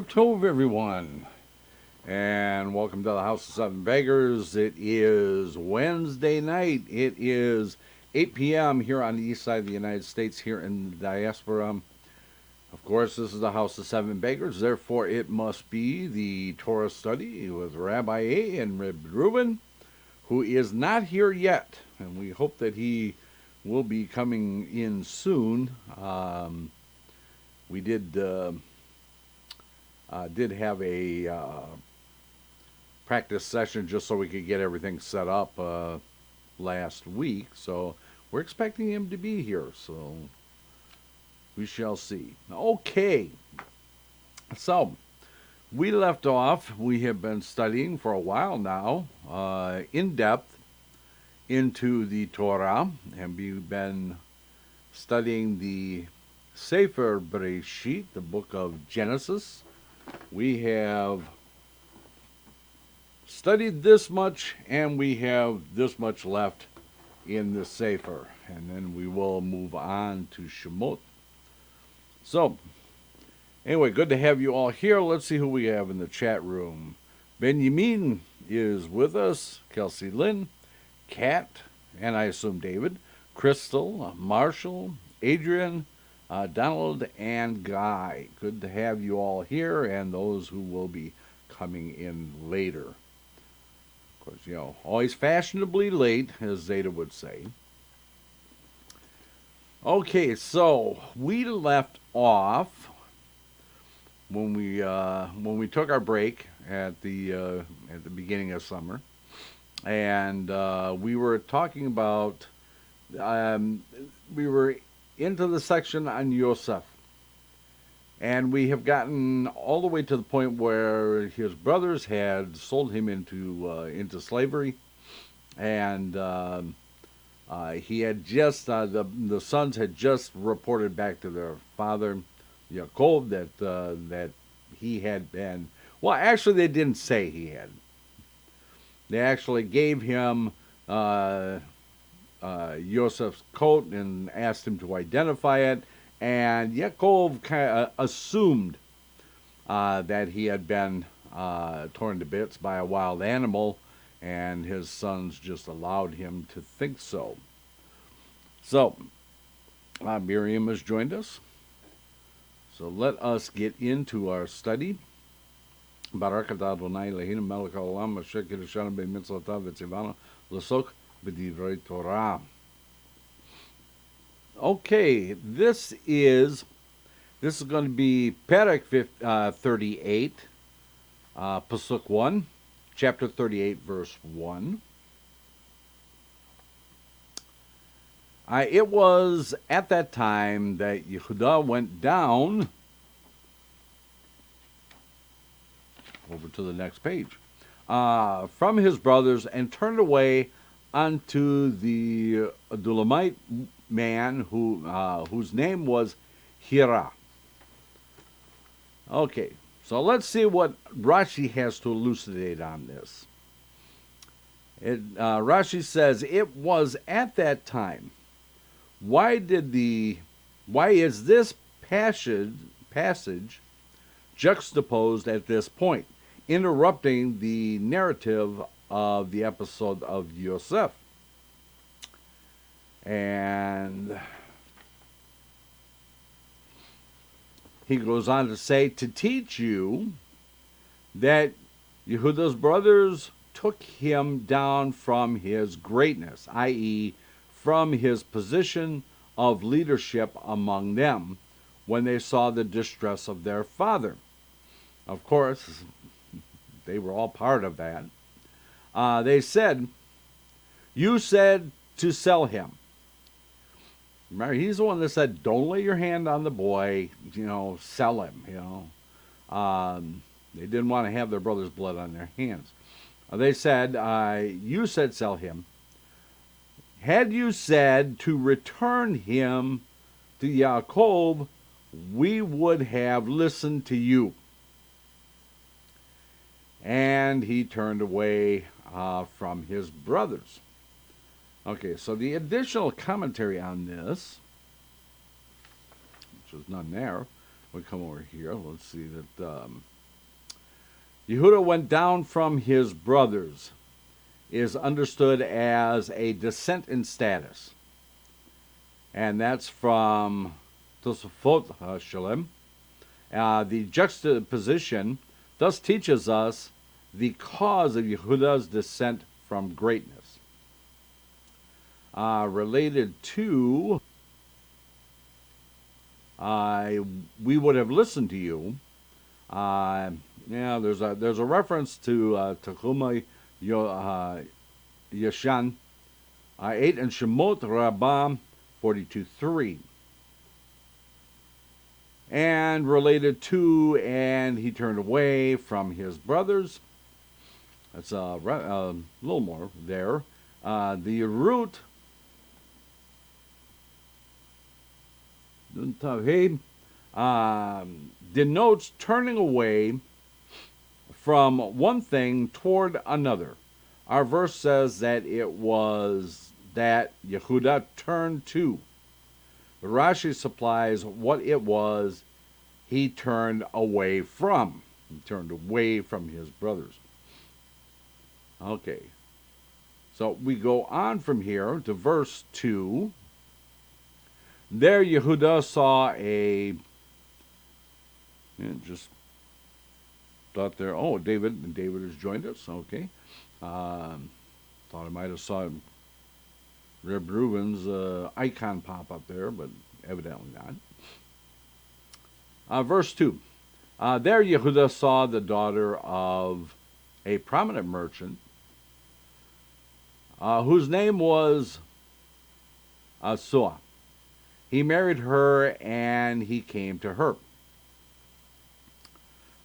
Tov, everyone, and welcome to the House of Seven Beggars. It is Wednesday night. It is 8 p.m. here on the east side of the United States, here in the diaspora. Of course, this is the House of Seven Beggars, therefore it must be the Torah study with Rabbi and Reb Reuven, who is not here yet, and we hope that he will be coming in soon. We did have a practice session just so we could get everything set up last week. So we're expecting him to be here. So we shall see. Okay. So we left off. We have been studying for a while now, in depth, into the Torah, and we've been studying the Sefer Bereshit, the book of Genesis. We have studied this much, and we have this much left in the Sefer, and then we will move on to Shemot. So, anyway, good to have you all here. Let's see who we have in the chat room. Benjamin is with us, Kelsey Lynn, Kat, and I assume David, Crystal, Marshall, Adrian, Donald, and Guy. Good to have you all here, and those who will be coming in later. Of course, always fashionably late, as Zeta would say. Okay, so we left off when we took our break at the beginning of summer, and we were talking about we were into the section on Yosef, and we have gotten all the way to the point where his brothers had sold him into slavery, and he had just the sons had just reported back to their father Yaakov that he had been, well, actually they didn't say he had. They actually gave him Yosef's coat and asked him to identify it, and Yaakov kind of assumed that he had been torn to bits by a wild animal, and his sons just allowed him to think so. So, Miriam has joined us. So let us get into our study. Barak atah Adonai Eloheinu melech haolam asher kiddushanu b'mitzvotav v'tzivanu l'sok b'divrei Torah. Okay, this is going to be Perek 38, Pasuk 1, chapter 38, verse 1. It was at that time that Yehudah went down, over to the next page, from his brothers and turned away unto the Adulamite man whose name was Hira. Okay, so let's see what Rashi has to elucidate on this. Rashi says, it was at that time. Why is this passage juxtaposed at this point, interrupting the narrative of the episode of Yosef? And he goes on to say, to teach you that Yehudah's brothers took him down from his greatness, i.e., from his position of leadership among them, when they saw the distress of their father. Of course, they were all part of that. They said, you said to sell him. Remember, he's the one that said, don't lay your hand on the boy, sell him, They didn't want to have their brother's blood on their hands. They said, you said sell him. Had you said to return him to Yaakov, we would have listened to you. And he turned away from his brothers. Okay, so the additional commentary on this, which is none there, we come over here. Let's see that Yehuda went down from his brothers is understood as a descent in status. And that's from Tosafot Shalem. The juxtaposition thus teaches us the cause of Yehuda's descent from greatness. Related to, we would have listened to you. There's a reference to Tehuma Yashan 8 and Shemot Rabbah 42:3. And related to, and he turned away from his brothers. That's a little more there. The root denotes turning away from one thing toward another. Our verse says that it was that Yehuda turned to. Rashi supplies what it was he turned away from. He turned away from his brothers. Okay. So we go on from here to verse 2. There Yehuda saw just thought there, David has joined us. Okay. Thought I might have saw Reb Reuven's icon pop up there, but evidently not. Verse 2. There Yehuda saw the daughter of a prominent merchant whose name was Suah. He married her and he came to her.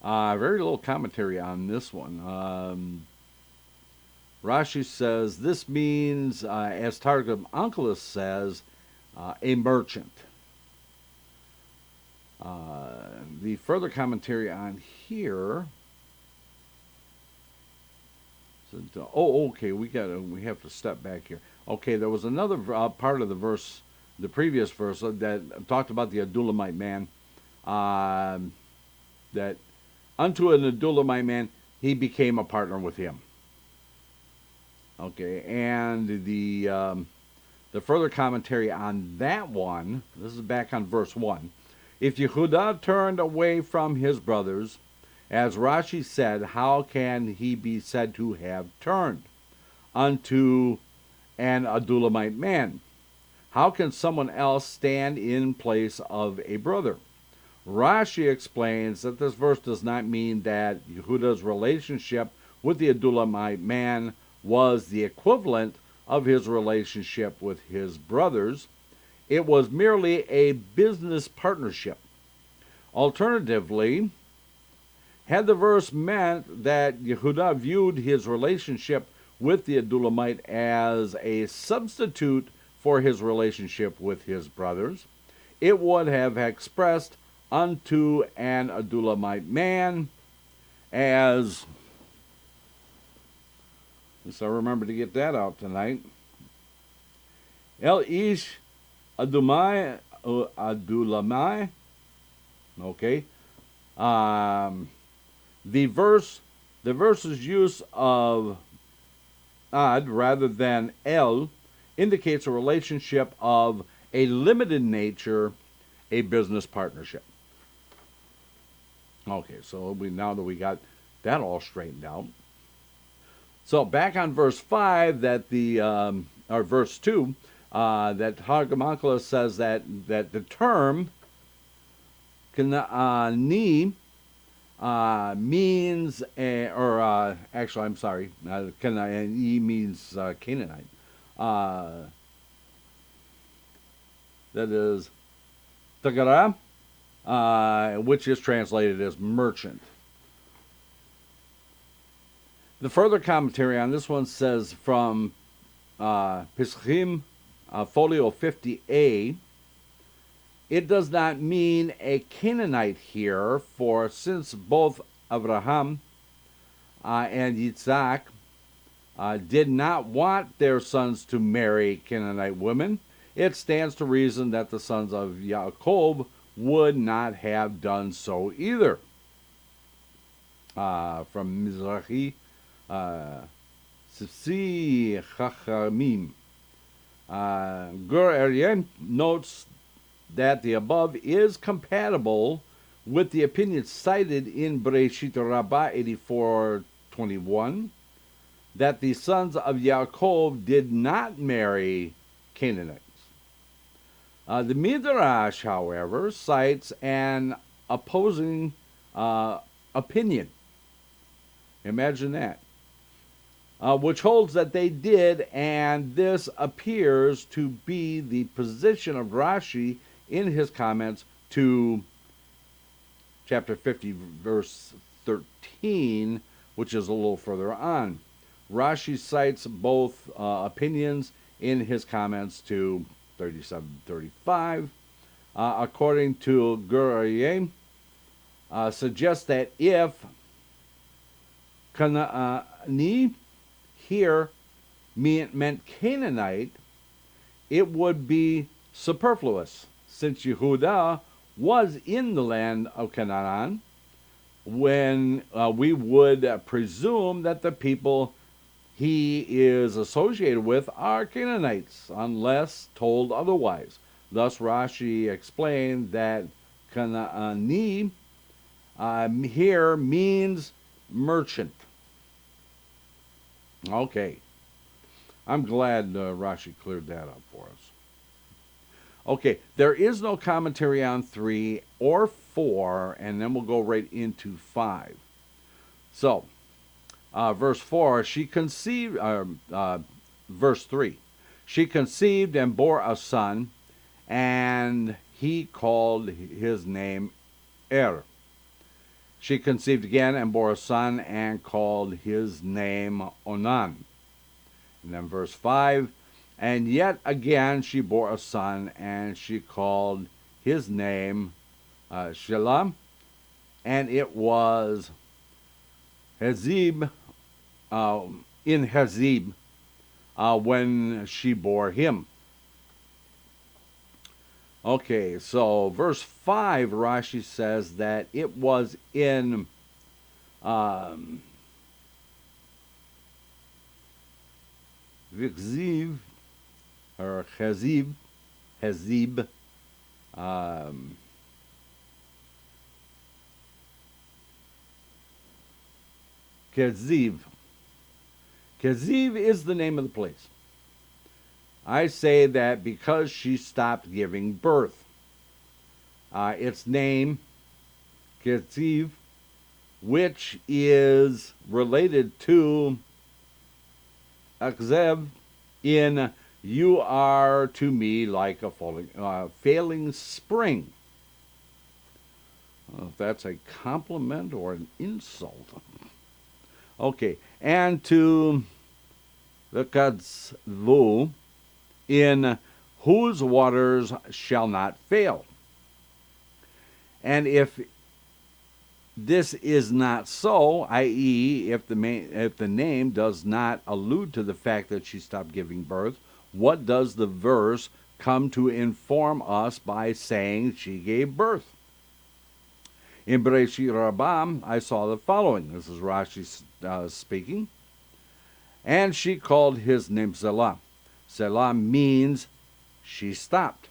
Very little commentary on this one. Rashi says this means, as Targum Onkelos says, a merchant. The further commentary on here. Okay. We have to step back here. Okay, there was another part of the verse, the previous verse, that talked about the Adulamite man. That unto an Adulamite man he became a partner with him. Okay, and the further commentary on that one, this is back on verse 1. If Yehuda turned away from his brothers, as Rashi said, how can he be said to have turned unto an Adulamite man? How can someone else stand in place of a brother? Rashi explains that this verse does not mean that Yehuda's relationship with the Adulamite man was the equivalent of his relationship with his brothers. It was merely a business partnership. Alternatively, had the verse meant that Yehuda viewed his relationship with the Adulamite as a substitute for his relationship with his brothers, it would have expressed unto an Adulamite man as, so remember to get that out tonight. El ish adulamai. Okay. The verse's use of ad rather than el indicates a relationship of a limited nature, a business partnership. Okay, so now that we got that all straightened out. So back on verse 5, or verse 2, that Targum Onkelos says that the term Kanani means, actually, I'm sorry, Kanani means Canaanite. That is Tagara, which is translated as merchant. The further commentary on this one says from Pesachim, folio 50a, it does not mean a Canaanite here, for since both Abraham and Yitzhak did not want their sons to marry Canaanite women, it stands to reason that the sons of Yaakov would not have done so either. from Mizrahi, Sifsi Chachamim. Gur Aryel notes that the above is compatible with the opinion cited in Bereshit Rabbah 84:21 that the sons of Yaakov did not marry Canaanites. The Midrash, however, cites an opposing opinion. Imagine that. Which holds that they did, and this appears to be the position of Rashi in his comments to chapter 50, verse 13, which is a little further on. Rashi cites both opinions in his comments to 37-35. According to Gur Aryel, suggests that if Canaani here meant Canaanite, it would be superfluous, since Yehudah was in the land of Canaan, when we would presume that the people he is associated with are Canaanites, unless told otherwise. Thus, Rashi explained that Canaani here means merchant. Okay. I'm glad Rashi cleared that up for us. Okay, there is no commentary on 3 or 4, and then we'll go right into 5. So, verse 4, she conceived, verse 3, she conceived and bore a son, and he called his name She conceived again and bore a son and called his name Onan. And then verse 5, and yet again she bore a son and she called his name Shelah, and it was Hezib, in Hezib, when she bore him. Okay, so verse 5, Rashi says that it was in Vikziv, or Hezib, Keziv. Keziv is the name of the place. I say that because she stopped giving birth. Its name, Keziv, which is related to Akzev in you are to me like a failing spring. If that's a compliment or an insult. Okay, and to the Kadzvu, in whose waters shall not fail. And if this is not so, i.e., if the name does not allude to the fact that she stopped giving birth, what does the verse come to inform us by saying she gave birth? In Bereshit Rabbah, I saw the following. This is Rashi speaking. And she called his name Selah. Selah means she stopped.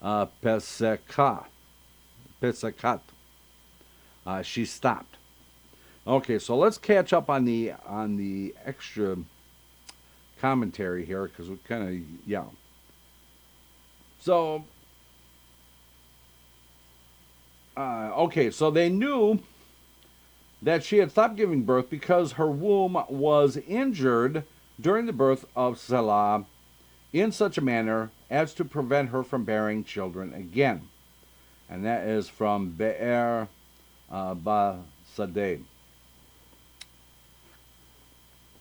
Pesekat. She stopped. Okay, so let's catch up on the extra commentary here, because we kind of, So, okay, so they knew that she had stopped giving birth because her womb was injured during the birth of Selah in such a manner as to prevent her from bearing children again. And that is from Be'er Basadeh.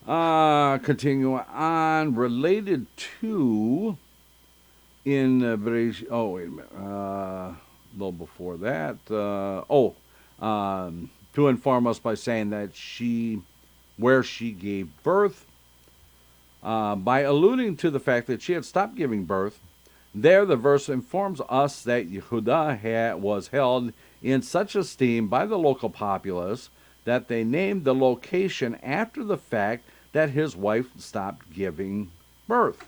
Continue on, related to in Bereshit. Oh, wait a minute. A little before that. To inform us by saying that where she gave birth, by alluding to the fact that she had stopped giving birth. There, the verse informs us that Yehudah was held in such esteem by the local populace that they named the location after the fact that his wife stopped giving birth.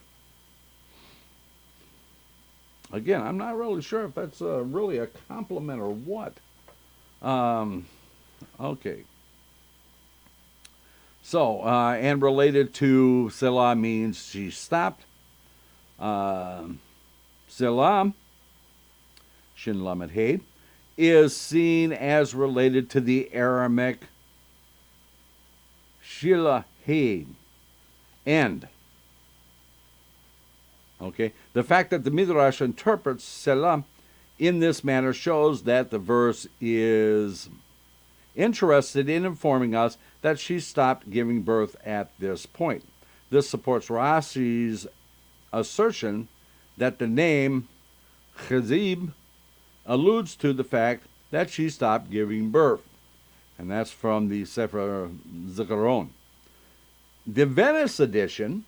Again, I'm not really sure if that's really a compliment or what. Okay. So, and related to Selah means she stopped. Selah, Shin Lamed Hey, is seen as related to the Aramaic Shilahid, end. Okay, the fact that the Midrash interprets Selah in this manner shows that the verse is interested in informing us that she stopped giving birth at this point. This supports Rashi's assertion that the name Chazib alludes to the fact that she stopped giving birth. And that's from the Sefer Zikaron. The Venice edition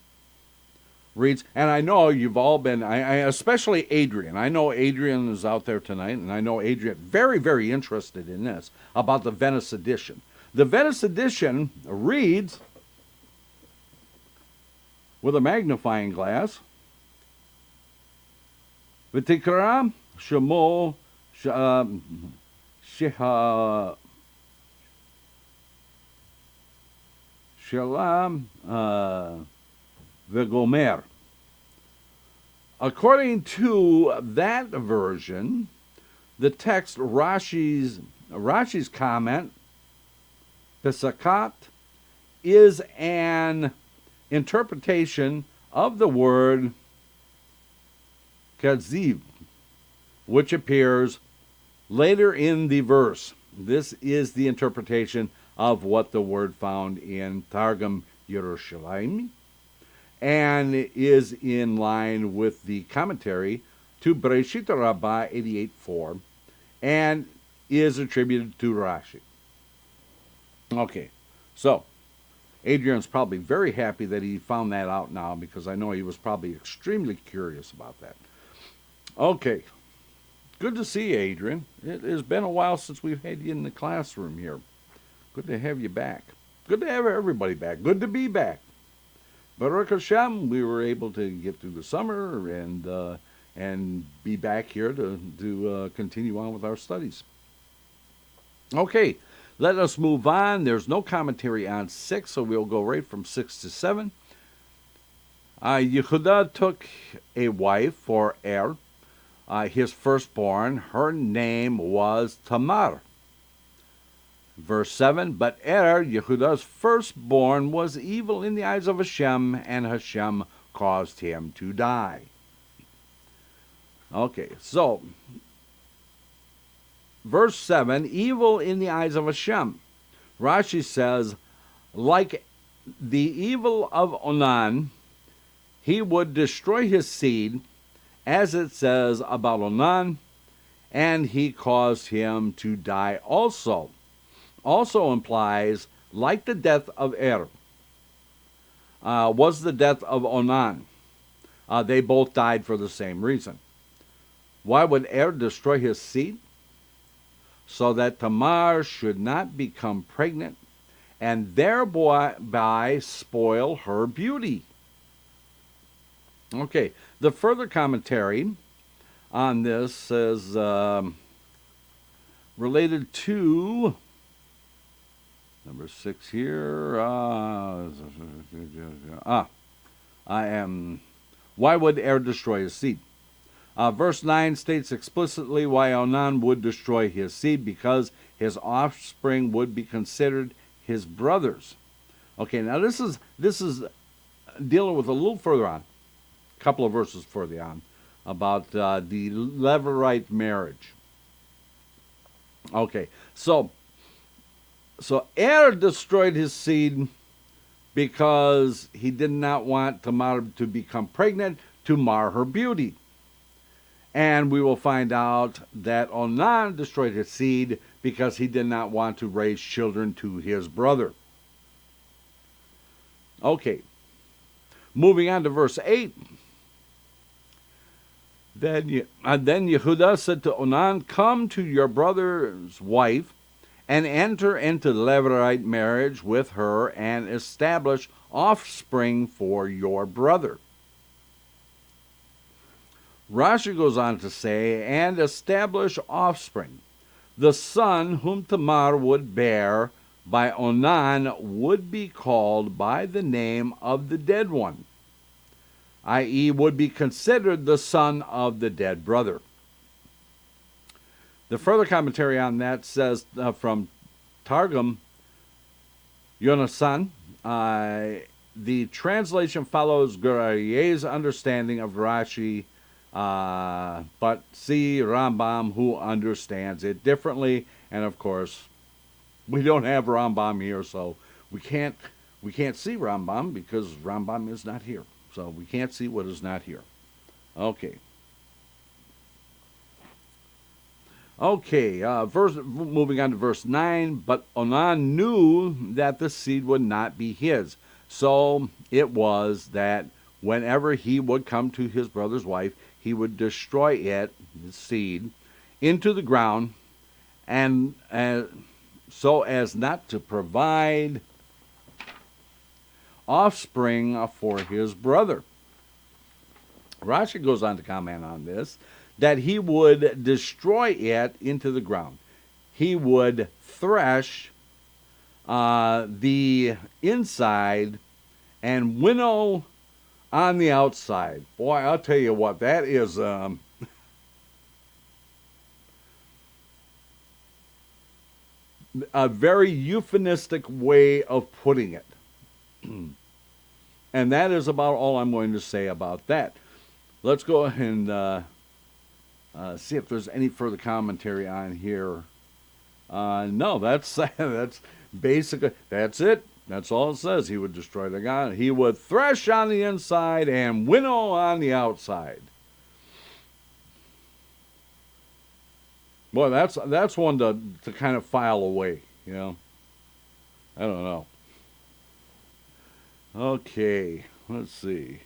reads, and I know you've all been, especially Adrian. I know Adrian is out there tonight, and I know Adrian very, very interested in this, about the Venice edition. The Venice edition reads, with a magnifying glass, V'tikra shemo sheha shalam v'gomer. According to that version, the text Rashi's comment, Pesakat, is an interpretation of the word Kaziv, which appears later in the verse. This is the interpretation of what the word found in Targum Yerushalayim, and is in line with the commentary to Bereshit Rabbah 88:4, and is attributed to Rashi. Okay, so Adrian's probably very happy that he found that out now, because I know he was probably extremely curious about that. Okay, good to see you, Adrian. It has been a while since we've had you in the classroom here. Good to have you back. Good to have everybody back. Good to be back. Baruch Hashem, we were able to get through the summer and be back here to continue on with our studies. Okay, let us move on. There's no commentary on 6, so we'll go right from 6 to 7. Yehuda took a wife for his firstborn. Her name was Tamar. Verse 7, but Yehuda's firstborn, was evil in the eyes of Hashem, and Hashem caused him to die. Okay, so, verse 7, evil in the eyes of Hashem. Rashi says, like the evil of Onan, he would destroy his seed, as it says about Onan, and he caused him to die also. Also implies, like the death of was the death of Onan. They both died for the same reason. Why would destroy his seed? So that Tamar should not become pregnant and thereby spoil her beauty. Okay, the further commentary on this says, related to number 6 here. Why would destroy his seed? Verse 9 states explicitly why Onan would destroy his seed, because his offspring would be considered his brothers. Okay, now this is dealing with a little further on, a couple of verses further on, about the Levirate marriage. Okay, so destroyed his seed because he did not want Tamar to become pregnant to mar her beauty. And we will find out that Onan destroyed his seed because he did not want to raise children to his brother. Okay, moving on to verse 8. Then Yehuda said to Onan, come to your brother's wife, and enter into levirate marriage with her and establish offspring for your brother. Rashi goes on to say, and establish offspring. The son whom Tamar would bear by Onan would be called by the name of the dead one, i.e., would be considered the son of the dead brother. The further commentary on that says from Targum Yonasan, the translation follows Gurayeh's understanding of Rashi, but see Rambam, who understands it differently. And of course, we don't have Rambam here, so we can't see Rambam because Rambam is not here. So we can't see what is not here. Okay. Okay, moving on to verse 9. But Onan knew that the seed would not be his. So it was that whenever he would come to his brother's wife, he would destroy it, his seed, into the ground, and so as not to provide offspring for his brother. Rashi goes on to comment on this, that he would destroy it into the ground. He would thresh the inside and winnow on the outside. Boy, I'll tell you what, that is a very euphemistic way of putting it. And that is about all I'm going to say about that. Let's go ahead and see if there's any further commentary on here. No, that's basically, that's it. That's all it says. He would destroy the God. He would thresh on the inside and winnow on the outside. Boy, that's one to kind of file away, you know. I don't know. Okay, let's see.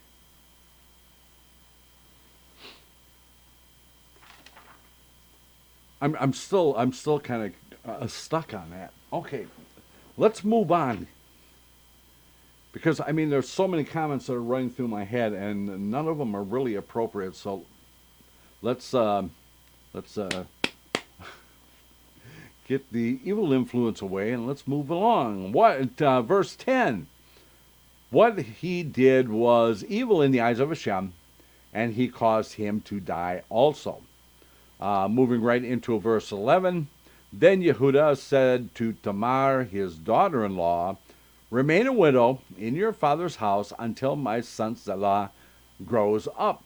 I'm still kind of stuck on that. Okay, let's move on. Because, I mean, there's so many comments that are running through my head, and none of them are really appropriate. So let's get the evil influence away, and let's move along. Verse 10. What he did was evil in the eyes of Hashem, and he caused him to die also. Moving right into verse 11. Then Yehuda said to Tamar, his daughter-in-law, remain a widow in your father's house until my son Selah grows up.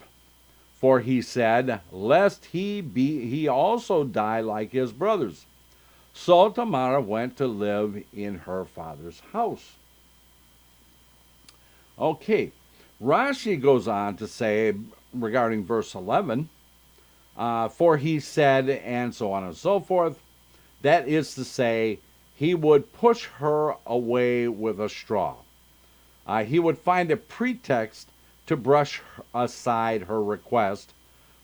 For he said, lest he also die like his brothers. So Tamar went to live in her father's house. Okay, Rashi goes on to say regarding verse 11, for he said, and so on and so forth. That is to say, he would push her away with a straw. He would find a pretext to brush aside her request,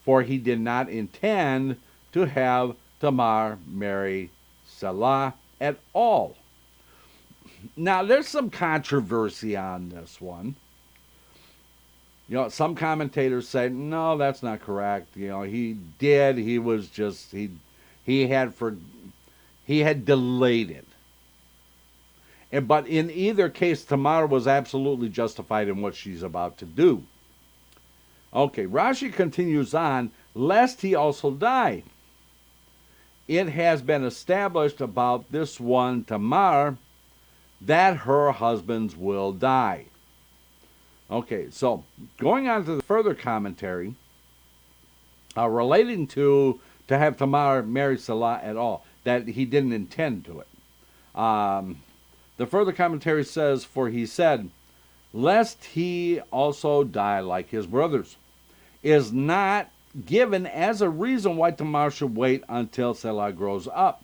for he did not intend to have Tamar marry Selah at all. Now, there's some controversy on this one. You know, some commentators say, no, that's not correct. You know, he did. He was just, he had delayed it. But in either case, Tamar was absolutely justified in what she's about to do. Okay, Rashi continues on, lest he also die. It has been established about this one, Tamar, that her husbands will die. Okay, so going on to the further commentary, relating to have Tamar marry Selah at all, that he didn't intend to it. The further commentary says, for he said, lest he also die like his brothers, is not given as a reason why Tamar should wait until Selah grows up.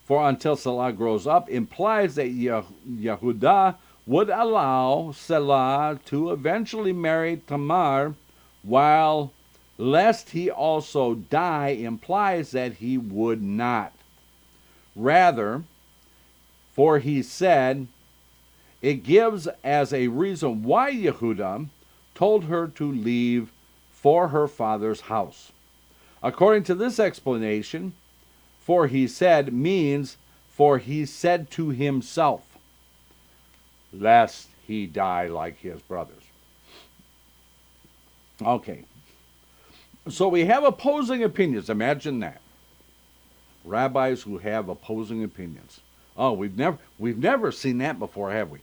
For until Selah grows up implies that Yehuda would allow Selah to eventually marry Tamar, while lest he also die implies that he would not. Rather, For he said, it gives as a reason why Yehuda told her to leave for her father's house. According to this explanation, for he said means for he said to himself, lest he die like his brothers. Okay. So we have opposing opinions. Imagine that. Rabbis who have opposing opinions. Oh, we've never seen that before, have we?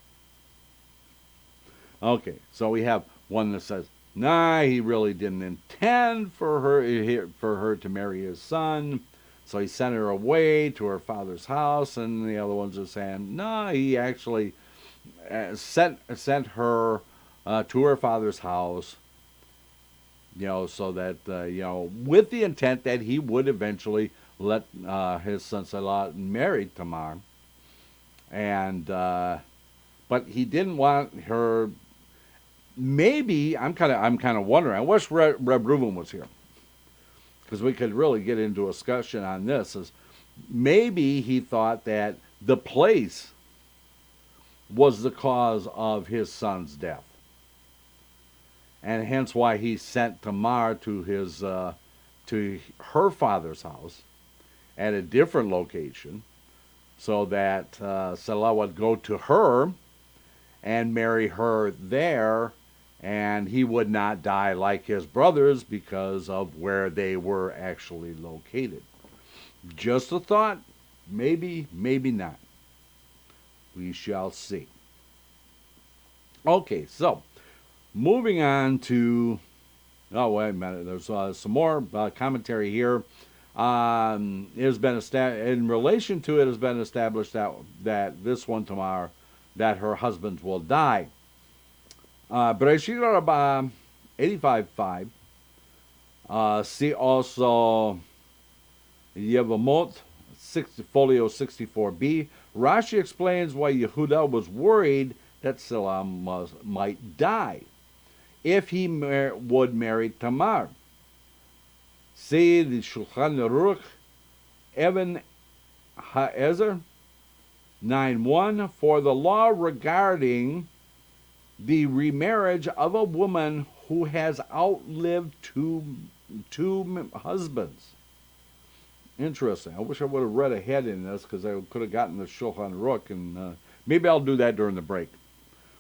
Okay, so we have one that says, nah, he really didn't intend for her to marry his son, so he sent her away to her father's house, and the other ones are saying, no, he actually sent her to her father's house, so that, with the intent that he would eventually let his son-in-law marry Tamar, and but he didn't want her. Maybe I'm kind of wondering. I wish Reb Reuven was here, because we could really get into a discussion on this. Is maybe he thought that the place was the cause of his son's death, and hence why he sent Tamar to her father's house at a different location, so that Salah would go to her and marry her there, and he would not die like his brothers because of where they were actually located. Just a thought. Maybe, maybe not. We shall see. Okay, so moving on to... Oh, wait a minute. There's some more commentary here. It has been in relation to it has been established that this one Tamar, that her husband will die. Bereshit Rabbah 85.5. See also Yevamot folio 64b. Rashi explains why Yehuda was worried that Salam might die if he would marry Tamar. See the Shulchan Aruch, Even HaEzer 9.1. For the law regarding the remarriage of a woman who has outlived two husbands. Interesting. I wish I would have read ahead in this, because I could have gotten the Shulchan Aruch, and maybe I'll do that during the break.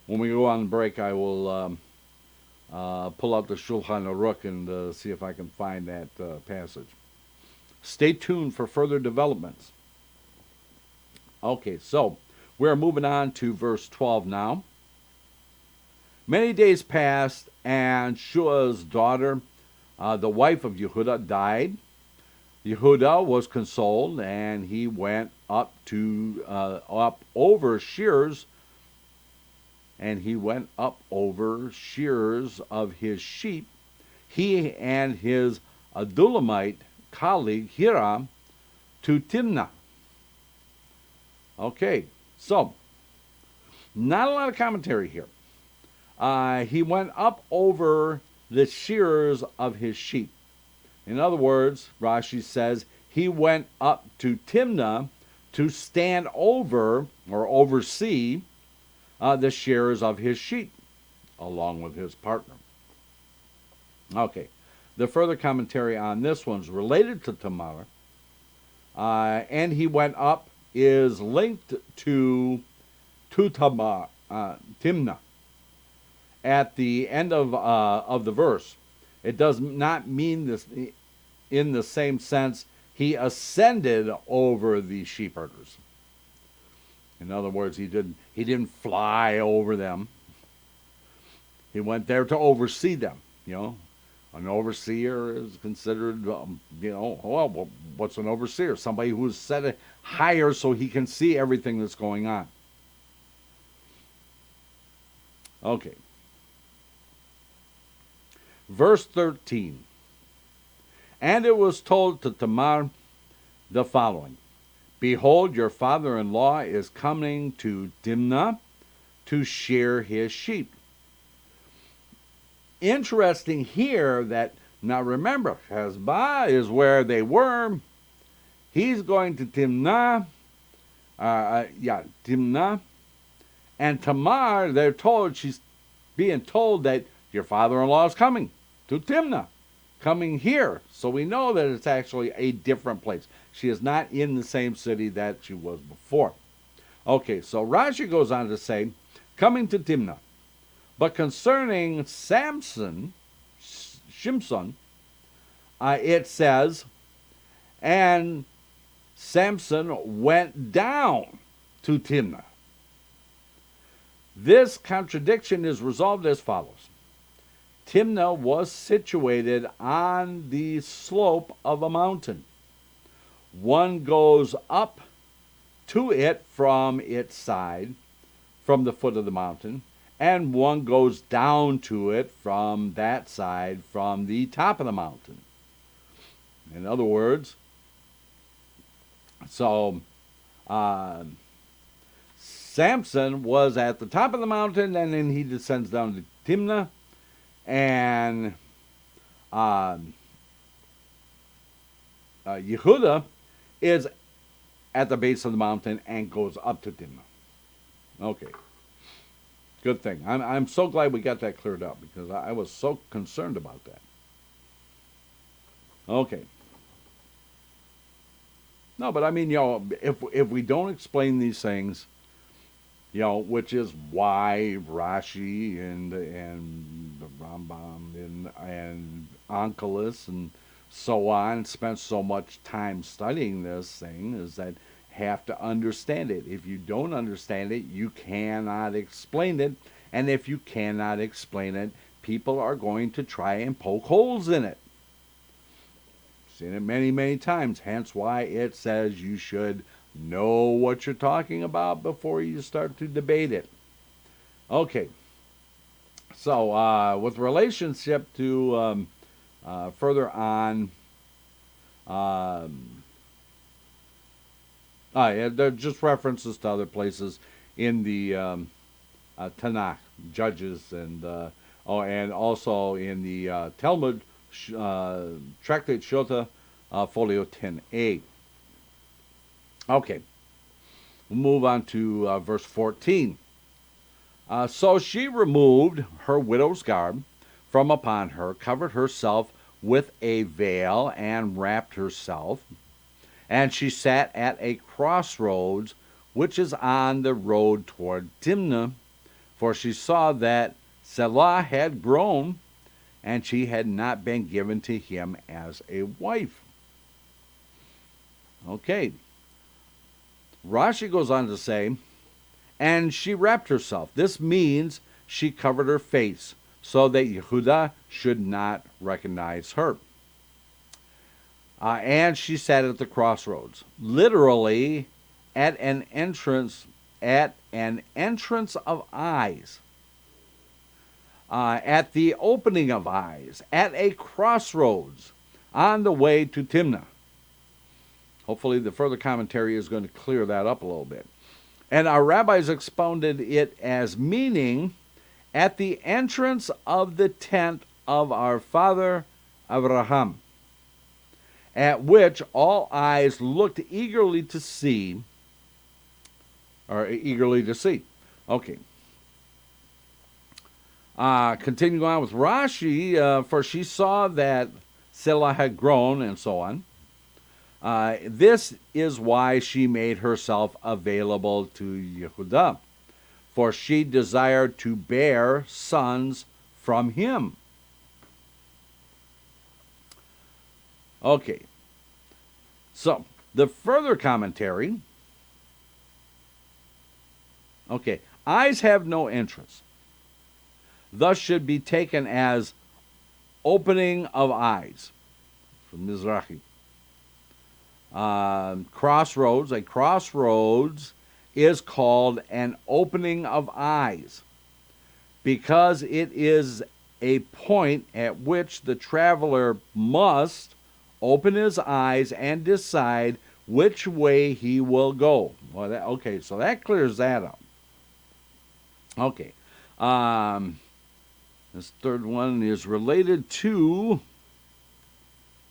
When we go on break, I will pull out the Shulchan Aruch and see if I can find that passage. Stay tuned for further developments. Okay, so we're moving on to verse 12 now. Many days passed, and Shua's daughter, the wife of Yehuda, died. Yehuda was consoled, and he went up over shears, and he went up over shears of his sheep, he and his Adulamite colleague Hiram, to Timnah. Okay, so not a lot of commentary here. He went up over the shears of his sheep. In other words, Rashi says he went up to Timnah to stand over or oversee the shears of his sheep, along with his partner. Okay, the further commentary on this one's related to Tamar, and he went up is linked to Tamar, Timnah. At the end of the verse, it does not mean this in the same sense he ascended over the sheep herders. In other words, he didn't fly over them. He went there to oversee them. An overseer is considered, well, what's an overseer? Somebody who is set higher so he can see everything that's going on. Okay. Verse 13. And it was told to Tamar the following: Behold, your father-in-law is coming to Timnah to shear his sheep. Interesting here that, now remember, Hezbollah is where they were. He's going to Timnah Timnah. And Tamar, she's being told that your father-in-law is coming to Timnah, coming here. So we know that it's actually a different place. She is not in the same city that she was before. Okay, so Rashi goes on to say, coming to Timnah. But concerning Shimson, it says, and Samson went down to Timnah. This contradiction is resolved as follows. Timnah was situated on the slope of a mountain. One goes up to it from its side, from the foot of the mountain, and one goes down to it from that side, from the top of the mountain. In other words, so Samson was at the top of the mountain, and then he descends down to Timnah, and Yehuda is at the base of the mountain and goes up to Timnah. Okay. Good thing. I'm so glad we got that cleared up, because I was so concerned about that. Okay. No, but I mean, if we don't explain these things, which is why Rashi and the Rambam and Onkelos and so on spent so much time studying this thing, is that have to understand it. If you don't understand it, you cannot explain it. And if you cannot explain it, people are going to try and poke holes in it. Seen it many, many times. Hence why it says you should know what you're talking about before you start to debate it. Okay. So with relationship to further on, they're just references to other places in the Tanakh, Judges, and also in the Talmud, Tractate Shota, Folio 10a. Okay, we'll move on to verse 14. So she removed her widow's garb from upon her, covered herself with a veil, and wrapped herself. And she sat at a crossroads, which is on the road toward Timnah, for she saw that Selah had grown, and she had not been given to him as a wife. Okay. Rashi goes on to say, and she wrapped herself. This means she covered her face, so that Yehuda should not recognize her. And she sat at the crossroads, literally at an entrance of eyes, at the opening of eyes, at a crossroads, on the way to Timnah. Hopefully the further commentary is going to clear that up a little bit. And our rabbis expounded it as meaning at the entrance of the tent of our father Abraham, at which all eyes looked eagerly to see. Okay. Continuing on with Rashi, for she saw that Selah had grown, and so on. This is why she made herself available to Yehuda, for she desired to bear sons from him. Okay, so the further commentary. Okay, eyes have no entrance, thus should be taken as opening of eyes from Mizrahi. Crossroads, a crossroads is called an opening of eyes because it is a point at which the traveler must open his eyes and decide which way he will go. Well, so that clears that up. Okay. This third one is related to,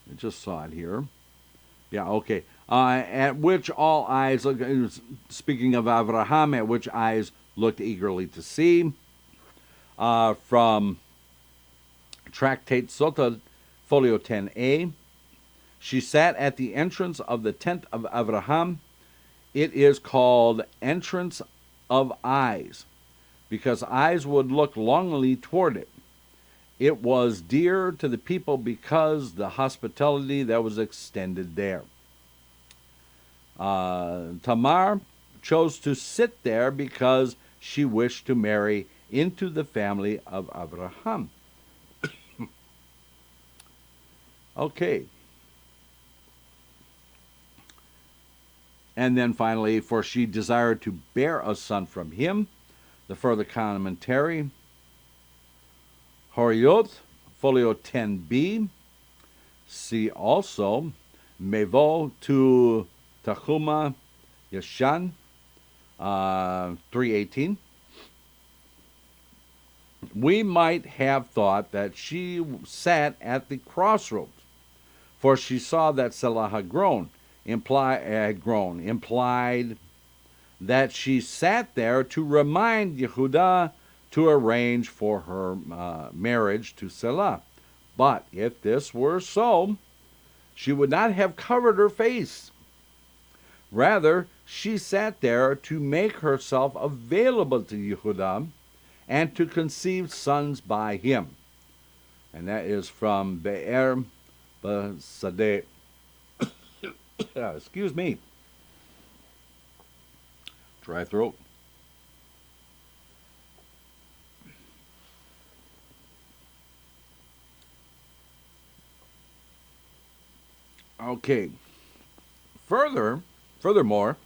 I just saw it here. Yeah, okay. at which all eyes, speaking of Avraham, at which eyes looked eagerly to see. From Tractate Sota, Folio 10a, she sat at the entrance of the tent of Avraham. It is called entrance of eyes, because eyes would look longingly toward it. It was dear to the people because the hospitality that was extended there. Tamar chose to sit there because she wished to marry into the family of Abraham. Okay. And then finally, for she desired to bear a son from him. The further commentary, Horiot, Folio 10b. See also Mevo to Tahuma Yashan, 318. We might have thought that she sat at the crossroads, for she saw that Selah had grown, implied that she sat there to remind Yehudah to arrange for her marriage to Selah. But if this were so, she would not have covered her face. Rather, she sat there to make herself available to Yehudah and to conceive sons by him. And that is from Be'er Basadeh. Excuse me. Dry throat. Okay. Furthermore,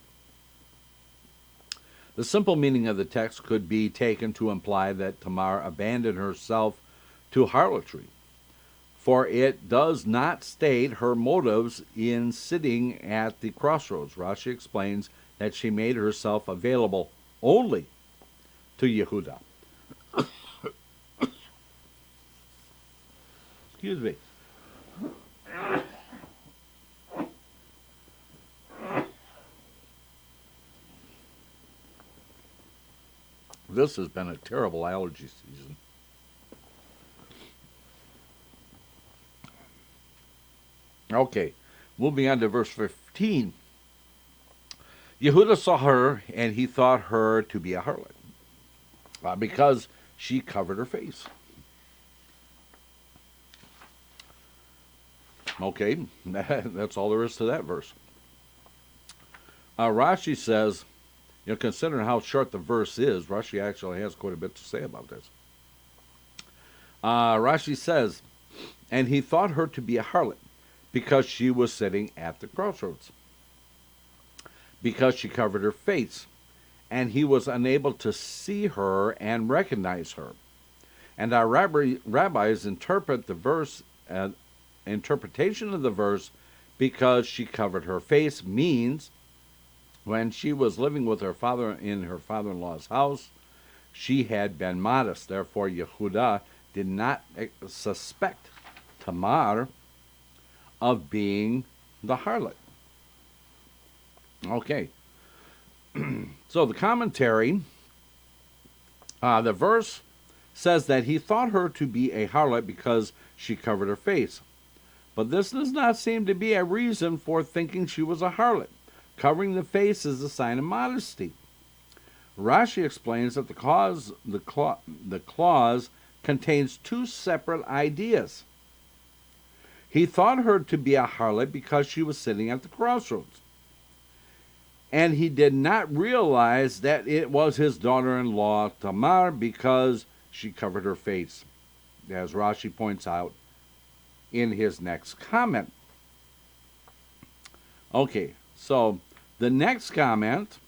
the simple meaning of the text could be taken to imply that Tamar abandoned herself to harlotry, for it does not state her motives in sitting at the crossroads. Rashi explains that she made herself available only to Yehudah. Excuse me. This has been a terrible allergy season. Okay, moving on to verse 15. Yehudah saw her, and he thought her to be a harlot, because she covered her face. Okay, that's all there is to that verse. Rashi says, considering how short the verse is, Rashi actually has quite a bit to say about this. Rashi says, and he thought her to be a harlot, because she was sitting at the crossroads, because she covered her face, and he was unable to see her and recognize her. And our rabbis interpret the verse, interpretation of the verse, because she covered her face, means when she was living with her father in her father-in-law's house, she had been modest. Therefore, Yehudah did not suspect Tamar of being the harlot. Okay. So the commentary, the verse says that he thought her to be a harlot because she covered her face. But this does not seem to be a reason for thinking she was a harlot. Covering the face is a sign of modesty. Rashi explains that the clause contains two separate ideas. He thought her to be a harlot because she was sitting at the crossroads, and he did not realize that it was his daughter-in-law Tamar because she covered her face, as Rashi points out in his next comment. Okay, so the next comment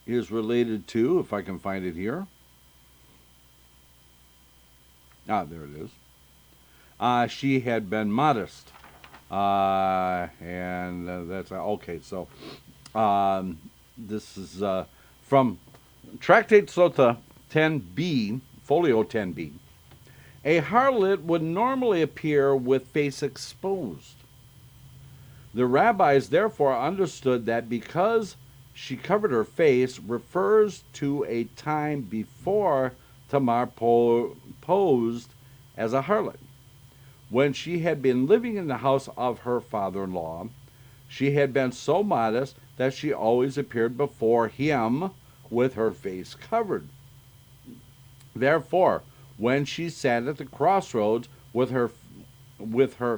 is related to, if I can find it here. There it is. She had been modest. And that's okay. So this is from Tractate Sota 10b, Folio 10b. A harlot would normally appear with face exposed. The rabbis therefore understood that because she covered her face refers to a time before Tamar posed as a harlot. When she had been living in the house of her father-in-law, she had been so modest that she always appeared before him with her face covered. Therefore, when she sat at the crossroads with her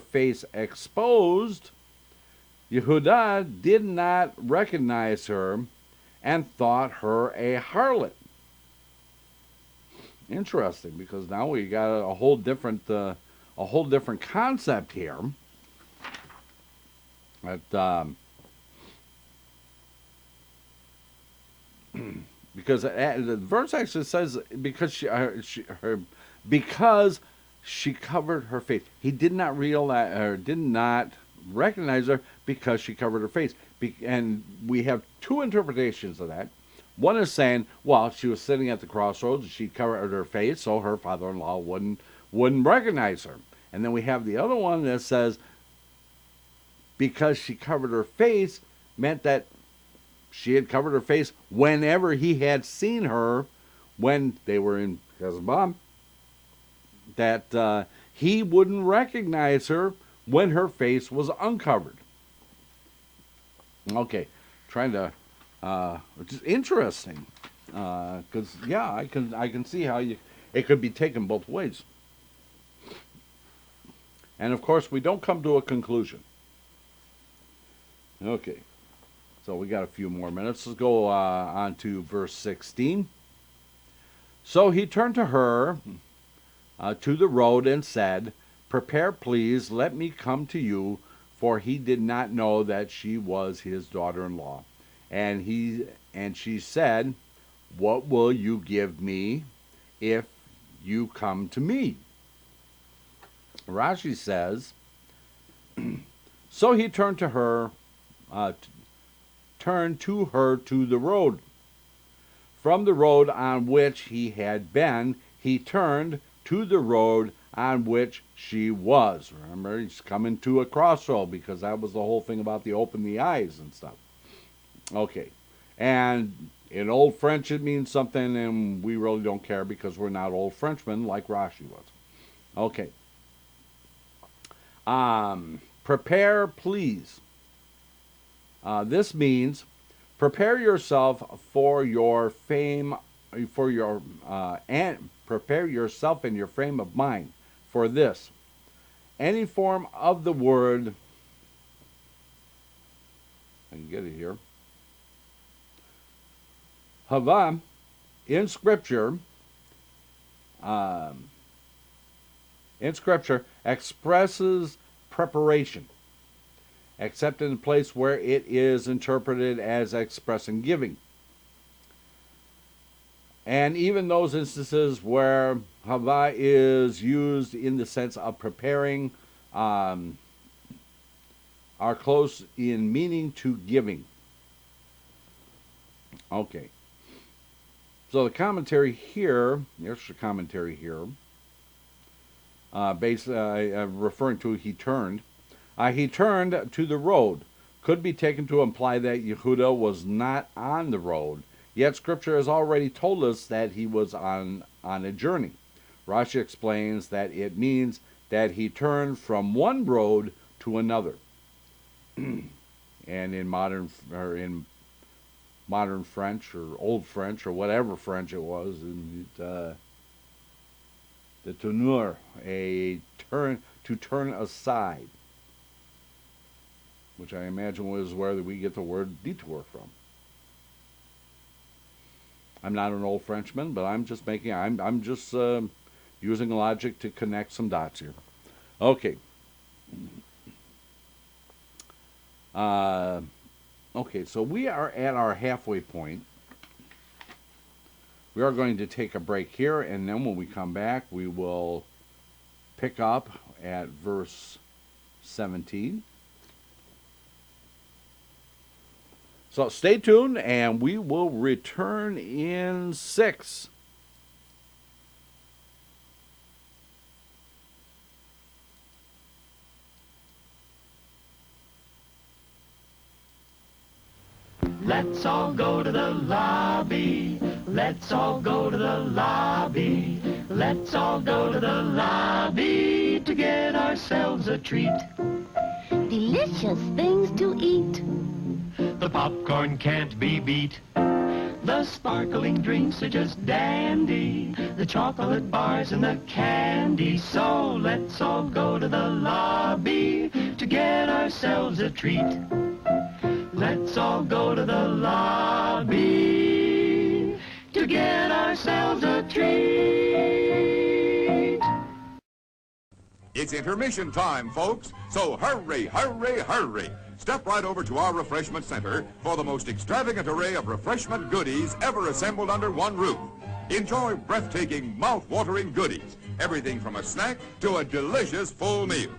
face exposed, Yehuda did not recognize her and thought her a harlot. Interesting, because now we got a whole different concept here. That because the verse actually says because she covered her face. He did not realize or did not recognize her because she covered her face. And we have two interpretations of that. One is saying, well, she was sitting at the crossroads and she covered her face, so her father-in-law wouldn't recognize her. And then we have the other one that says because she covered her face meant that she had covered her face whenever he had seen her when they were in Hezbollah, that he wouldn't recognize her when her face was uncovered. Okay, trying to, which is interesting, because yeah, I can see how it could be taken both ways. And of course, we don't come to a conclusion. Okay, so we got a few more minutes. Let's go on to verse 16. So he turned to her to the road and said, "Prepare, please, let me come to you," for he did not know that she was his daughter-in-law. And she said, "What will you give me if you come to me?" Rashi says, so he turned to her to the road. From the road on which he had been, he turned to the road on which she was. Remember, he's coming to a crossroad because that was the whole thing about the open the eyes and stuff. Okay. And in Old French it means something, and we really don't care because we're not old Frenchmen like Rashi was. Okay. Prepare, please. This means prepare yourself for your fame, and prepare yourself in your frame of mind for this. Any form of the word, I can get it here. Hava in Scripture expresses preparation, except in the place where it is interpreted as expressing giving. And even those instances where hava is used in the sense of preparing are close in meaning to giving. Okay. So the commentary here, here's the commentary here, referring to he turned to the road, could be taken to imply that Yehuda was not on the road, yet Scripture has already told us that he was on a journey. Rashi explains that it means that he turned from one road to another. And in modern French or Old French or whatever French it was, the tournure, to turn aside, which I imagine was where we get the word detour from. I'm not an old Frenchman, but I'm just using logic to connect some dots here. Okay. Okay, so we are at our halfway point. We are going to take a break here, and then when we come back, we will pick up at verse 17. So stay tuned, and we will return in 6. Let's all go to the lobby. Let's all go to the lobby. Let's all go to the lobby to get ourselves a treat. Delicious things to eat. The popcorn can't be beat. The sparkling drinks are just dandy. The chocolate bars and the candy. So let's all go to the lobby to get ourselves a treat. Let's all go to the lobby to get ourselves a treat. It's intermission time, folks, so hurry, hurry, hurry. Step right over to our refreshment center for the most extravagant array of refreshment goodies ever assembled under one roof. Enjoy breathtaking, mouth-watering goodies, everything from a snack to a delicious full meal.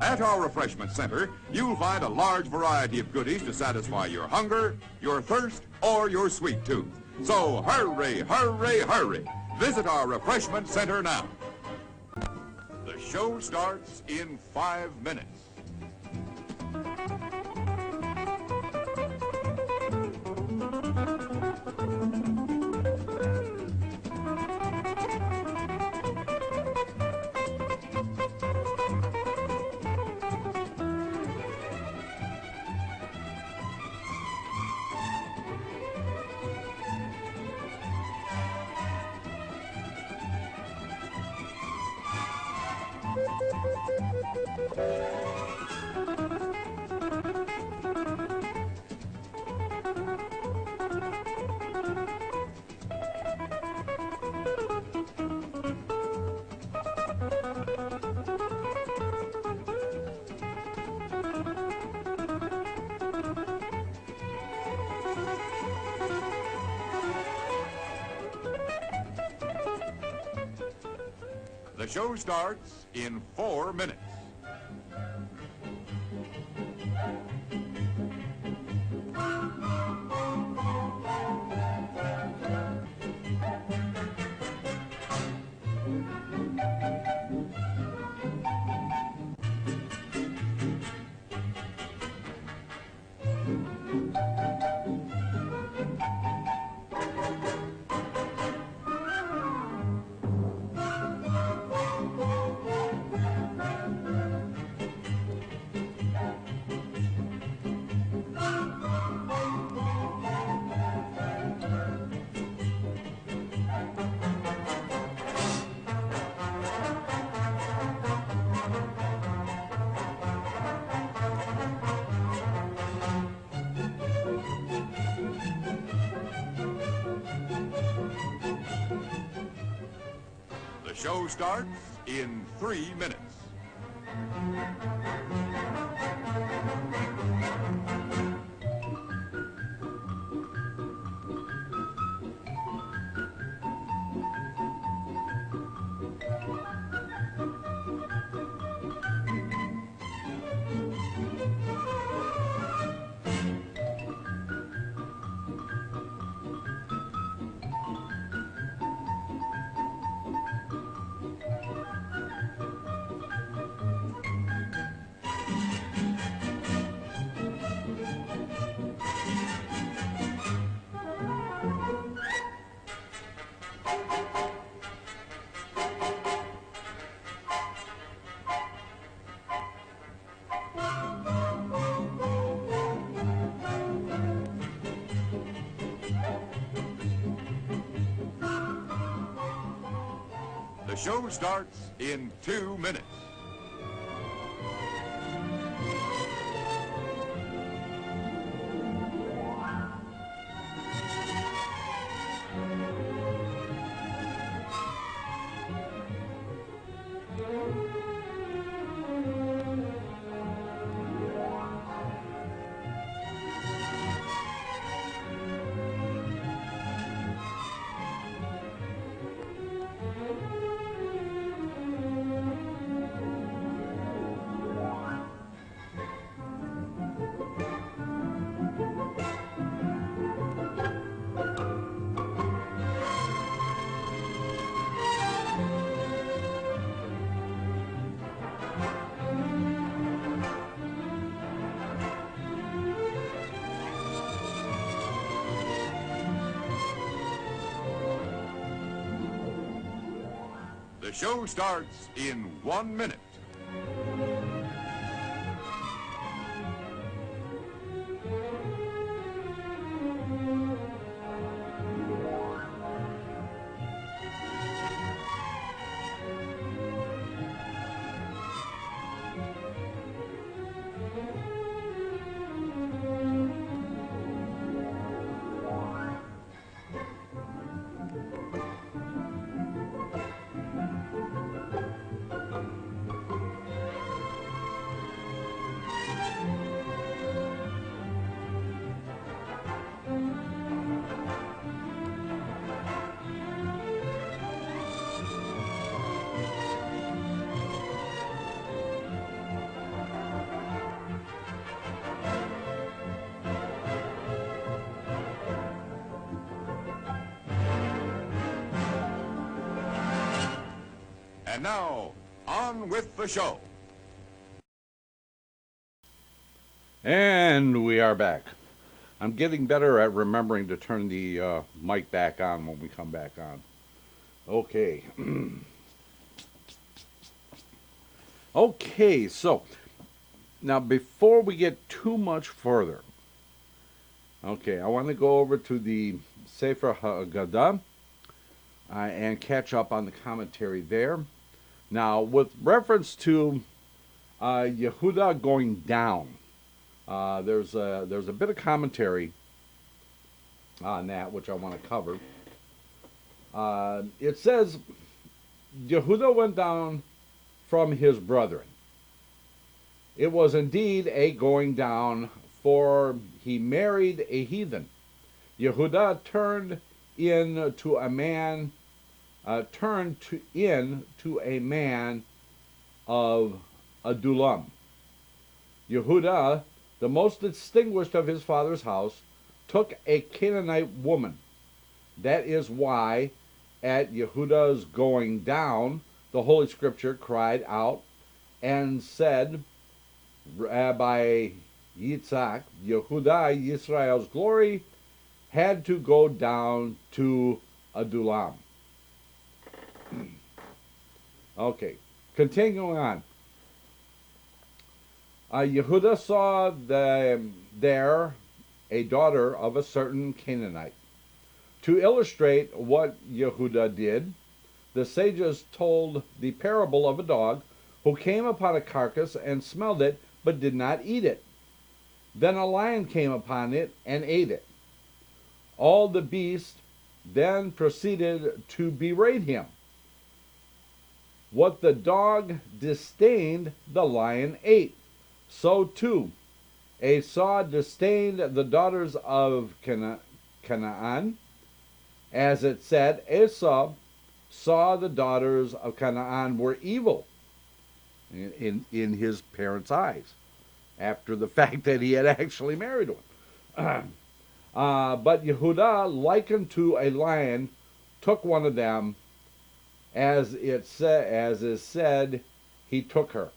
At our refreshment center, you'll find a large variety of goodies to satisfy your hunger, your thirst, or your sweet tooth. So hurry, hurry, hurry. Visit our refreshment center now. The show starts in 5 minutes. The show starts in 4 minutes. The show starts in 3 minutes. The show starts in 2 minutes. The show starts in 1 minute. And now, on with the show. And we are back. I'm getting better at remembering to turn the mic back on when we come back on. Okay. Okay, so now before we get too much further, okay, I want to go over to the Sefer Haggadah and catch up on the commentary there. Now, with reference to Yehuda going down, there's a bit of commentary on that which I want to cover. It says Yehuda went down from his brethren. It was indeed a going down, for he married a heathen. Yehuda turned into a man of Adullam. Yehuda, the most distinguished of his father's house, took a Canaanite woman. That is why at Yehuda's going down, the Holy Scripture cried out and said, Rabbi Yitzhak, Yehuda, Yisrael's glory, had to go down to Adullam. Okay, continuing on. Yehuda saw there a daughter of a certain Canaanite. To illustrate what Yehuda did, the sages told the parable of a dog who came upon a carcass and smelled it, but did not eat it. Then a lion came upon it and ate it. All the beasts then proceeded to berate him. What the dog disdained, the lion ate. So too, Esau disdained the daughters of Canaan. As it said, Esau saw the daughters of Canaan were evil in his parents' eyes, after the fact that he had actually married one. But Yehuda, likened to a lion, took one of them. As is said, he took her.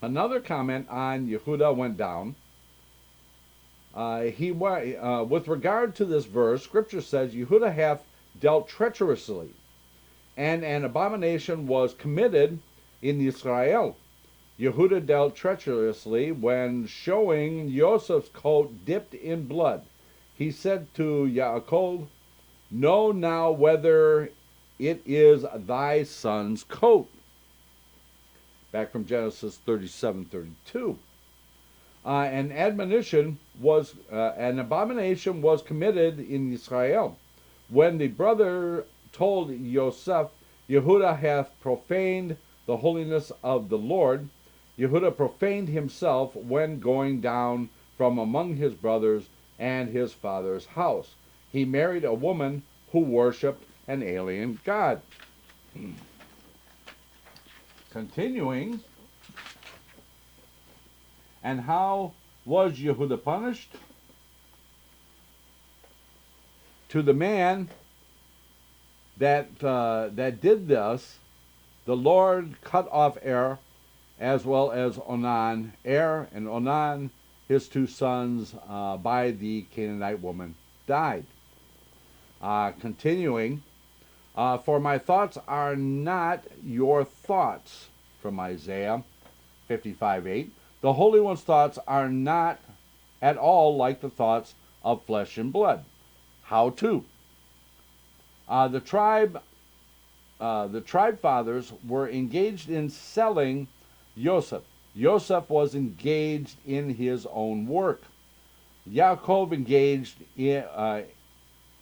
Another comment on Yehuda went down. With regard to this verse, Scripture says Yehuda hath dealt treacherously, and an abomination was committed in Israel. Yehuda dealt treacherously when showing Joseph's coat dipped in blood. He said to Yaakov, "Know now whether it is thy son's coat." Back from Genesis 37:32. An abomination was committed in Israel when the brother told Yosef, Yehuda hath profaned the holiness of the Lord. Yehuda profaned himself when going down from among his brothers and his father's house. He married a woman who worshipped an alien god. Continuing, and how was Yehuda punished? To the man that did this, the Lord cut off as well as Onan. And Onan, his two sons, by the Canaanite woman, died. Continuing, For my thoughts are not your thoughts, from Isaiah 55:8. The Holy One's thoughts are not at all like the thoughts of flesh and blood. How to? The tribe fathers were engaged in selling Joseph. Joseph was engaged in his own work. Yaakov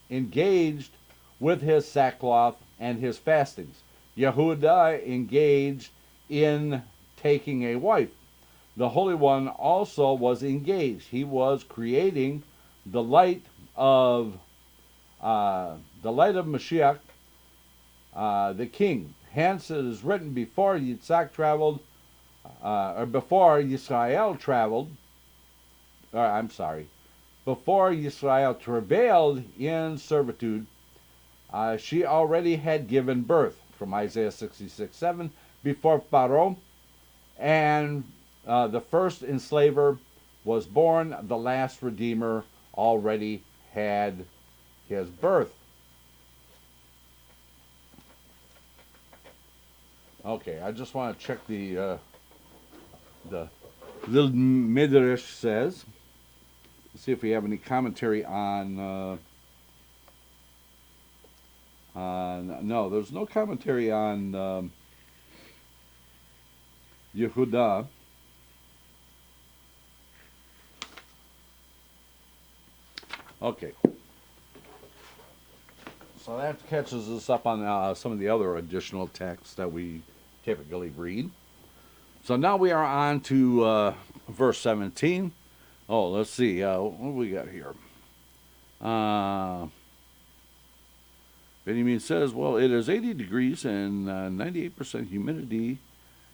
engaged with his sackcloth and his fastings. Yehuda engaged in taking a wife. The Holy One also was engaged. He was creating the light of Mashiach, the King. Hence, it is written before Yitzhak traveled, or before Yisrael traveled. Before Yisrael travailed in servitude, she already had given birth, from Isaiah 66:7, before Pharaoh, and the first enslaver was born, the last redeemer already had his birth. Okay, I just want to check the little Midrash says. Let's see if we have any commentary on. No, there's no commentary on Yehuda. Okay. So that catches us up on some of the other additional texts that we typically read. So now we are on to verse 17. Oh, let's see. What do we got here? Benjamin says, well, it is 80 degrees and 98% humidity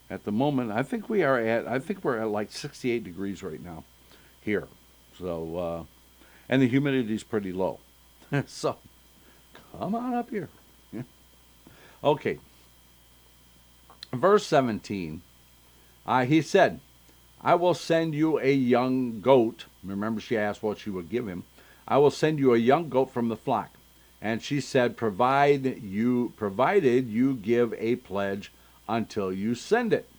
at the moment. I think we're at like 68 degrees right now here. So, and the humidity is pretty low. So, come on up here. Okay. Verse 17. He said, I will send you a young goat. Remember, she asked what she would give him. I will send you a young goat from the flock. And she said, provided you give a pledge until you send it.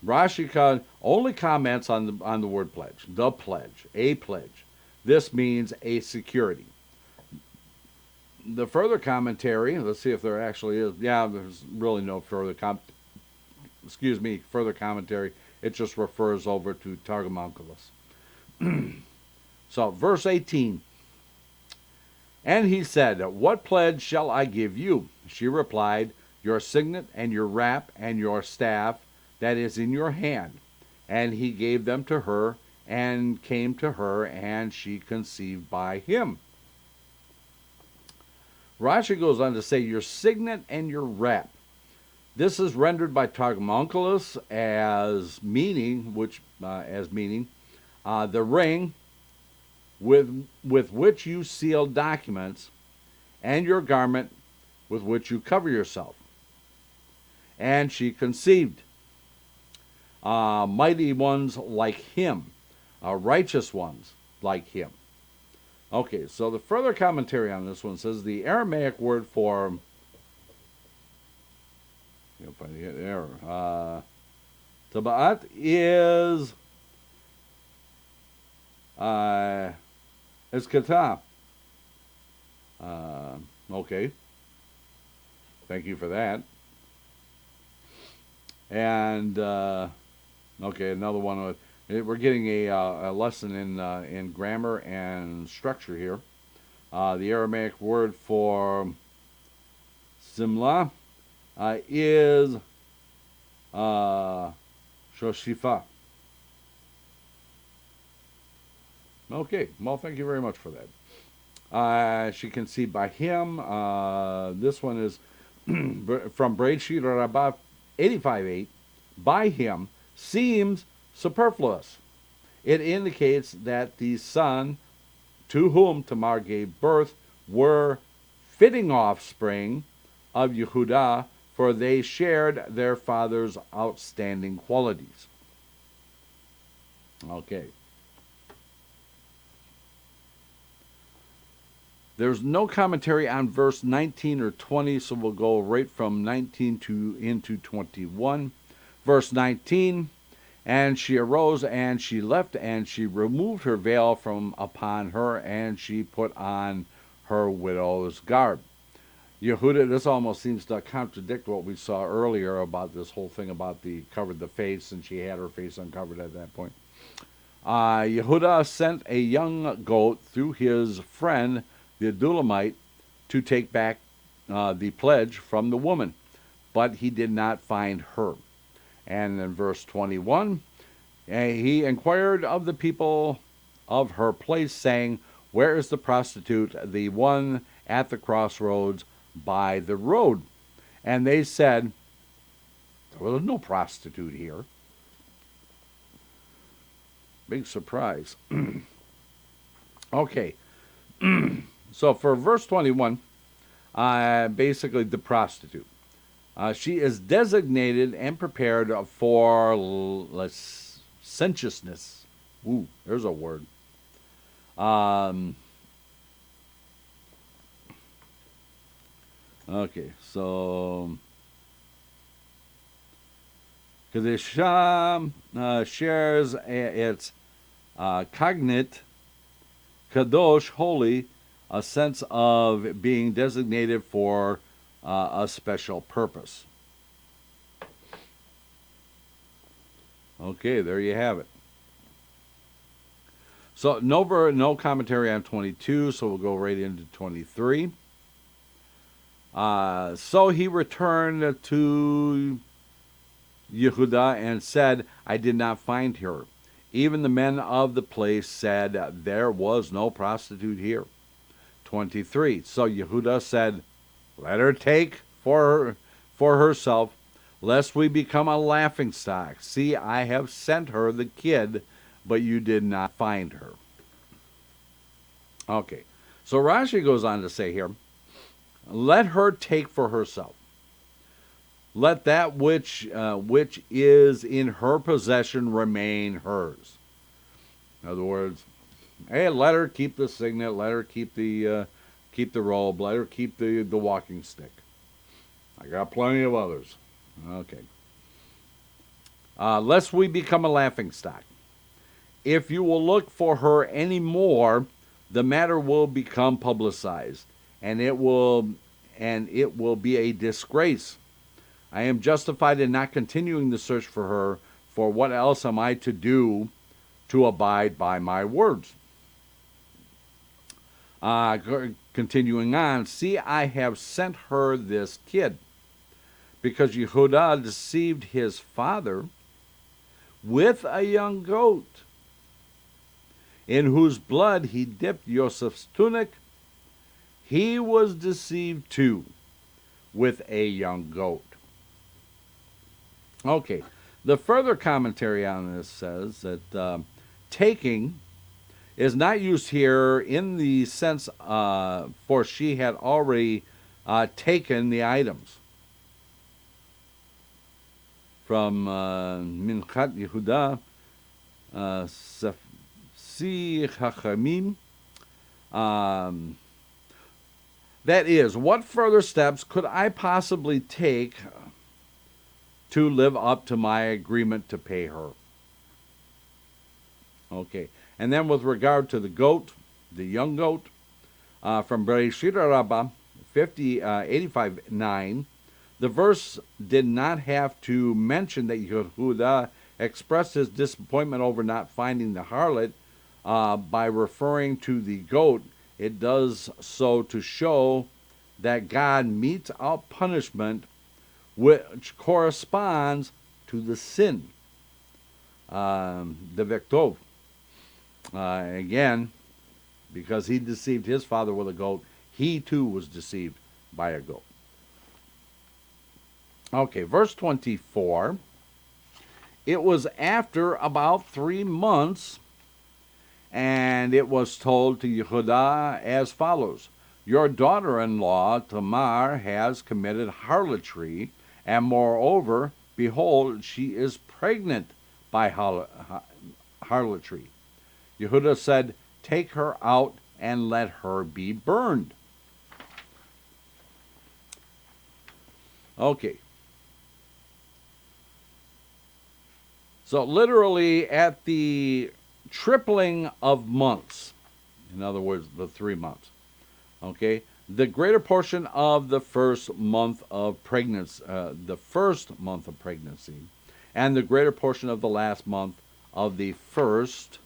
Rashi only comments on the word pledge. The pledge, a pledge. This means a security. The further commentary, let's see if there actually is. Yeah, there's really no further further commentary. It just refers over to Targum Onkelos. So, verse 18. And he said, what pledge shall I give you? She replied, your signet and your wrap and your staff that is in your hand. And he gave them to her and came to her, and she conceived by him. Rashi goes on to say, your signet and your wrap. This is rendered by Targum Onkelos as meaning the ring with which you seal documents, and your garment with which you cover yourself. And she conceived mighty ones like him, righteous ones like him. Okay, so the further commentary on this one says the Aramaic word for Tabaat is kata. Okay. Thank you for that. And okay, another one. We're getting a lesson in grammar and structure here. The Aramaic word for simla is shoshifa. Okay, well, thank you very much for that. She conceived by him. This one is from Breitshit Rabbah 85:8. By him seems superfluous. It indicates that the son to whom Tamar gave birth were fitting offspring of Yehuda, for they shared their father's outstanding qualities. Okay. There's no commentary on verse 19 or 20, so we'll go right from 19 into 21. Verse 19, and she arose and she left, and she removed her veil from upon her, and she put on her widow's garb. Yehuda, this almost seems to contradict what we saw earlier about this whole thing about the covered the face, and she had her face uncovered at that point. Yehuda sent a young goat through his friend, the Adulamite, to take back the pledge from the woman, but he did not find her. And in verse 21, he inquired of the people of her place, saying, where is the prostitute, the one at the crossroads by the road? And they said, well, there's no prostitute here. Big surprise. Okay. So for verse 21, basically the prostitute. She is designated and prepared for licentiousness. Ooh, there's a word. Okay, so Kadesham shares its cognate, kadosh, holy, a sense of being designated for a special purpose. Okay, there you have it. So no commentary on 22, so we'll go right into 23. So he returned to Yehuda and said, I did not find her. Even the men of the place said, there was no prostitute here. 23. So Yehuda said, let her take for herself, lest we become a laughingstock. See, I have sent her the kid, but you did not find her. Okay, so Rashi goes on to say here, let her take for herself. Let that which is in her possession remain hers. In other words, hey, let her keep the signet, let her keep the robe, let her keep the walking stick. I got plenty of others. Okay. Lest we become a laughingstock. If you will look for her any more, the matter will become publicized, and it will be a disgrace. I am justified in not continuing the search for her, for what else am I to do to abide by my words? Continuing on, see, I have sent her this kid, because Yehuda deceived his father with a young goat, in whose blood he dipped Joseph's tunic. He was deceived too with a young goat. Okay, the further commentary on this says that taking is not used here in the sense for she had already taken the items. From Minchat Yehuda, Sefsi Chachamim. That is, what further steps could I possibly take to live up to my agreement to pay her? Okay, and then with regard to the goat, the young goat, from Bereshit Rabbah 85:9, the verse did not have to mention that Yehuda expressed his disappointment over not finding the harlot by referring to the goat. It does so to show that God metes out punishment which corresponds to the sin, the vektov. Again, because he deceived his father with a goat, he too was deceived by a goat. Okay, verse 24. It was after about 3 months, and it was told to Yehuda as follows: your daughter-in-law Tamar has committed harlotry, and moreover, behold, she is pregnant by harlotry. Yehuda said, take her out and let her be burned. Okay. So literally at the tripling of months, in other words, the 3 months, okay, the greater portion of the first month of pregnancy, and the greater portion of the last month of the first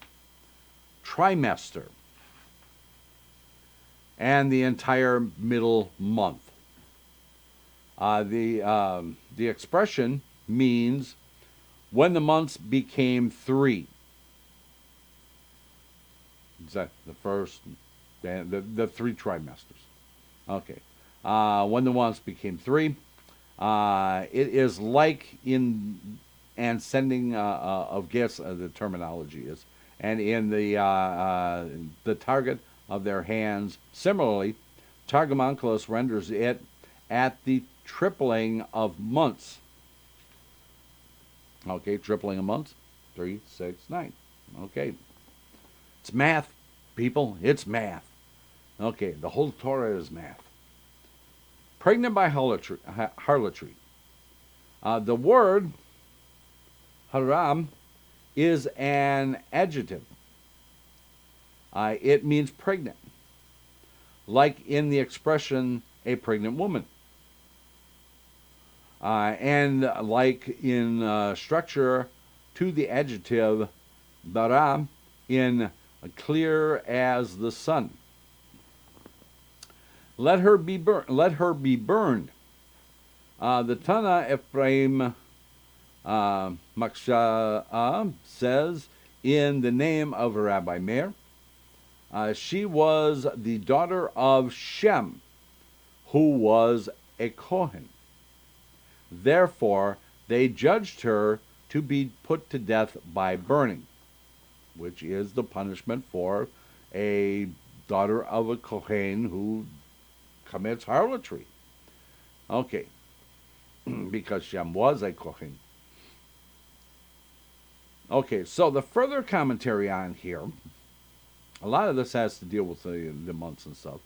trimester, and the entire middle month. The expression means when the months became 3. Is that the first, the 3 trimesters? Okay. When the months became 3, it is like in and sending of gifts, the terminology is, and in the target of their hands. Similarly, Targum Onkelos renders it at the tripling of months. Okay, tripling of months, 3, 6, 9. Okay. It's math, people. It's math. Okay, the whole Torah is math. Pregnant by harlotry. The word haram is an adjective. It means pregnant, like in the expression a pregnant woman. And like in structure to the adjective bara in clear as the sun. Let her be burned. Let her be burned. The Tana Ephraim Maksha says in the name of Rabbi Meir, she was the daughter of Shem, who was a Kohen. Therefore, they judged her to be put to death by burning, which is the punishment for a daughter of a Kohen who commits harlotry. Okay, because Shem was a Kohen. Okay, so the further commentary on here, a lot of this has to deal with the months and stuff.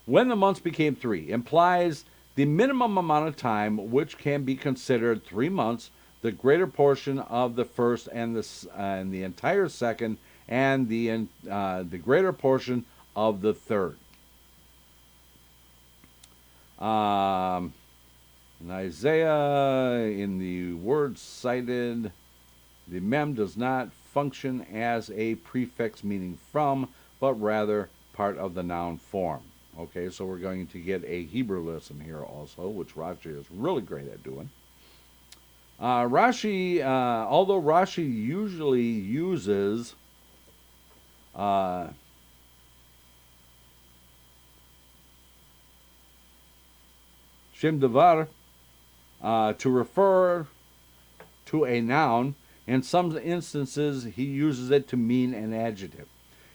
When the months became 3 implies the minimum amount of time which can be considered 3 months, the greater portion of the first and the entire second, and the greater portion of the third. In Isaiah, in the words cited, the mem does not function as a prefix meaning from, but rather part of the noun form. Okay, so we're going to get a Hebrew lesson here also, which Rashi is really great at doing. Rashi, although Rashi usually uses Shem Devar to refer to a noun, in some instances he uses it to mean an adjective.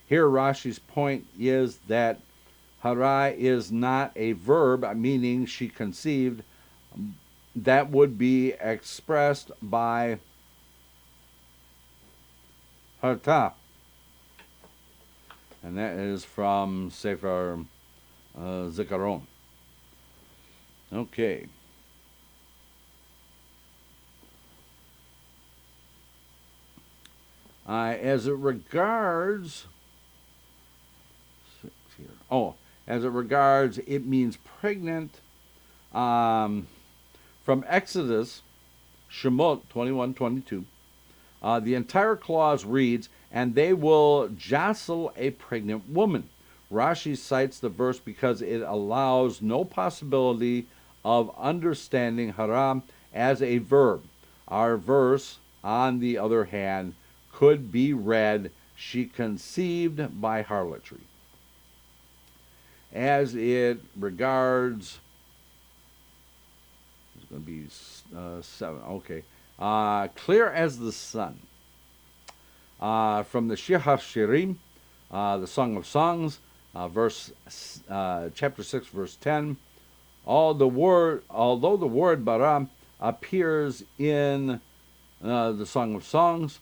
Here Rashi's point is that Hara is not a verb, meaning she conceived. That would be expressed by harta. And that is from Sefer Zikaron. Okay. As it regards... As it regards, it means pregnant. From Exodus, Shemot 21:22, the entire clause reads, "And they will jostle a pregnant woman." Rashi cites the verse because it allows no possibility of understanding haram as a verb. Our verse, on the other hand, could be read, "She conceived by harlotry." As it regards, it's going to be 7. Okay, clear as the sun. From the Shir HaShirim, the Song of Songs, chapter 6, verse 10. Although the word bara appears in the Song of Songs,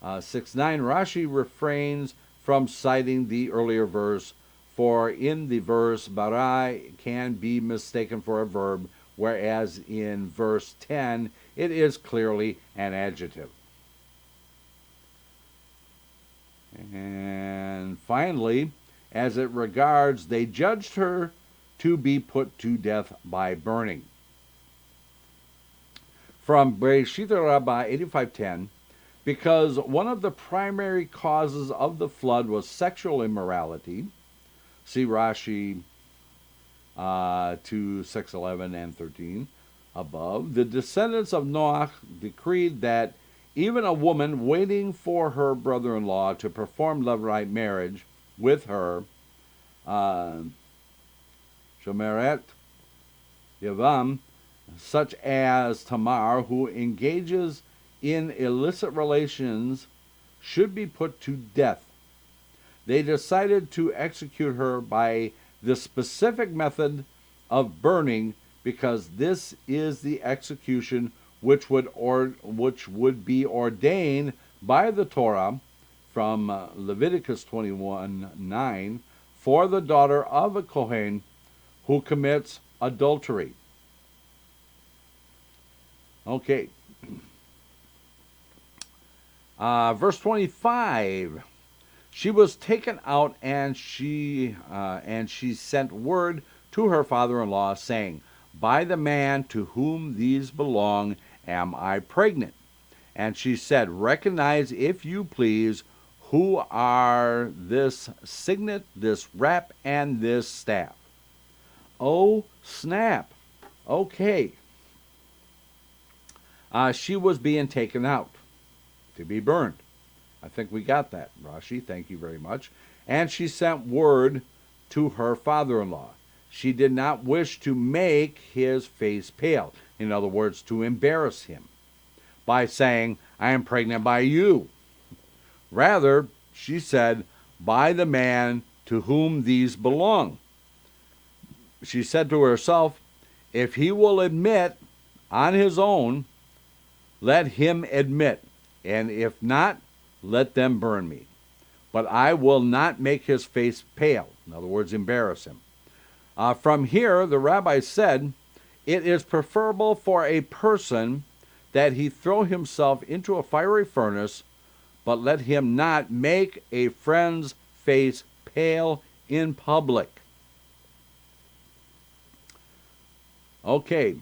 6:9, Rashi refrains from citing the earlier verse, for in the verse, bara can be mistaken for a verb, whereas in verse 10, it is clearly an adjective. And finally, as it regards, they judged her to be put to death by burning. From Bereshit Rabbah 85:10, because one of the primary causes of the flood was sexual immorality. See Rashi 2, 6, 11, and 13 above. The descendants of Noach decreed that even a woman waiting for her brother-in-law to perform levirate marriage with her, Shomeret Yavam, such as Tamar, who engages in illicit relations, should be put to death. They decided to execute her by the specific method of burning, because this is the execution which would be ordained by the Torah from Leviticus 21:9 for the daughter of a Kohen who commits adultery. Okay. Verse 25. She was taken out, and she sent word to her father-in-law, saying, by the man to whom these belong am I pregnant. And she said, recognize, if you please, who are this signet, this wrap, and this staff. Oh, snap. Okay. She was being taken out to be burned. I think we got that, Rashi. Thank you very much. And she sent word to her father-in-law. She did not wish to make his face pale. In other words, to embarrass him by saying, I am pregnant by you. Rather, she said, by the man to whom these belong. She said to herself, if he will admit on his own, let him admit, and if not, let them burn me. But I will not make his face pale. In other words, embarrass him. From here, the rabbi said, it is preferable for a person that he throw himself into a fiery furnace, but let him not make a friend's face pale in public. Okay.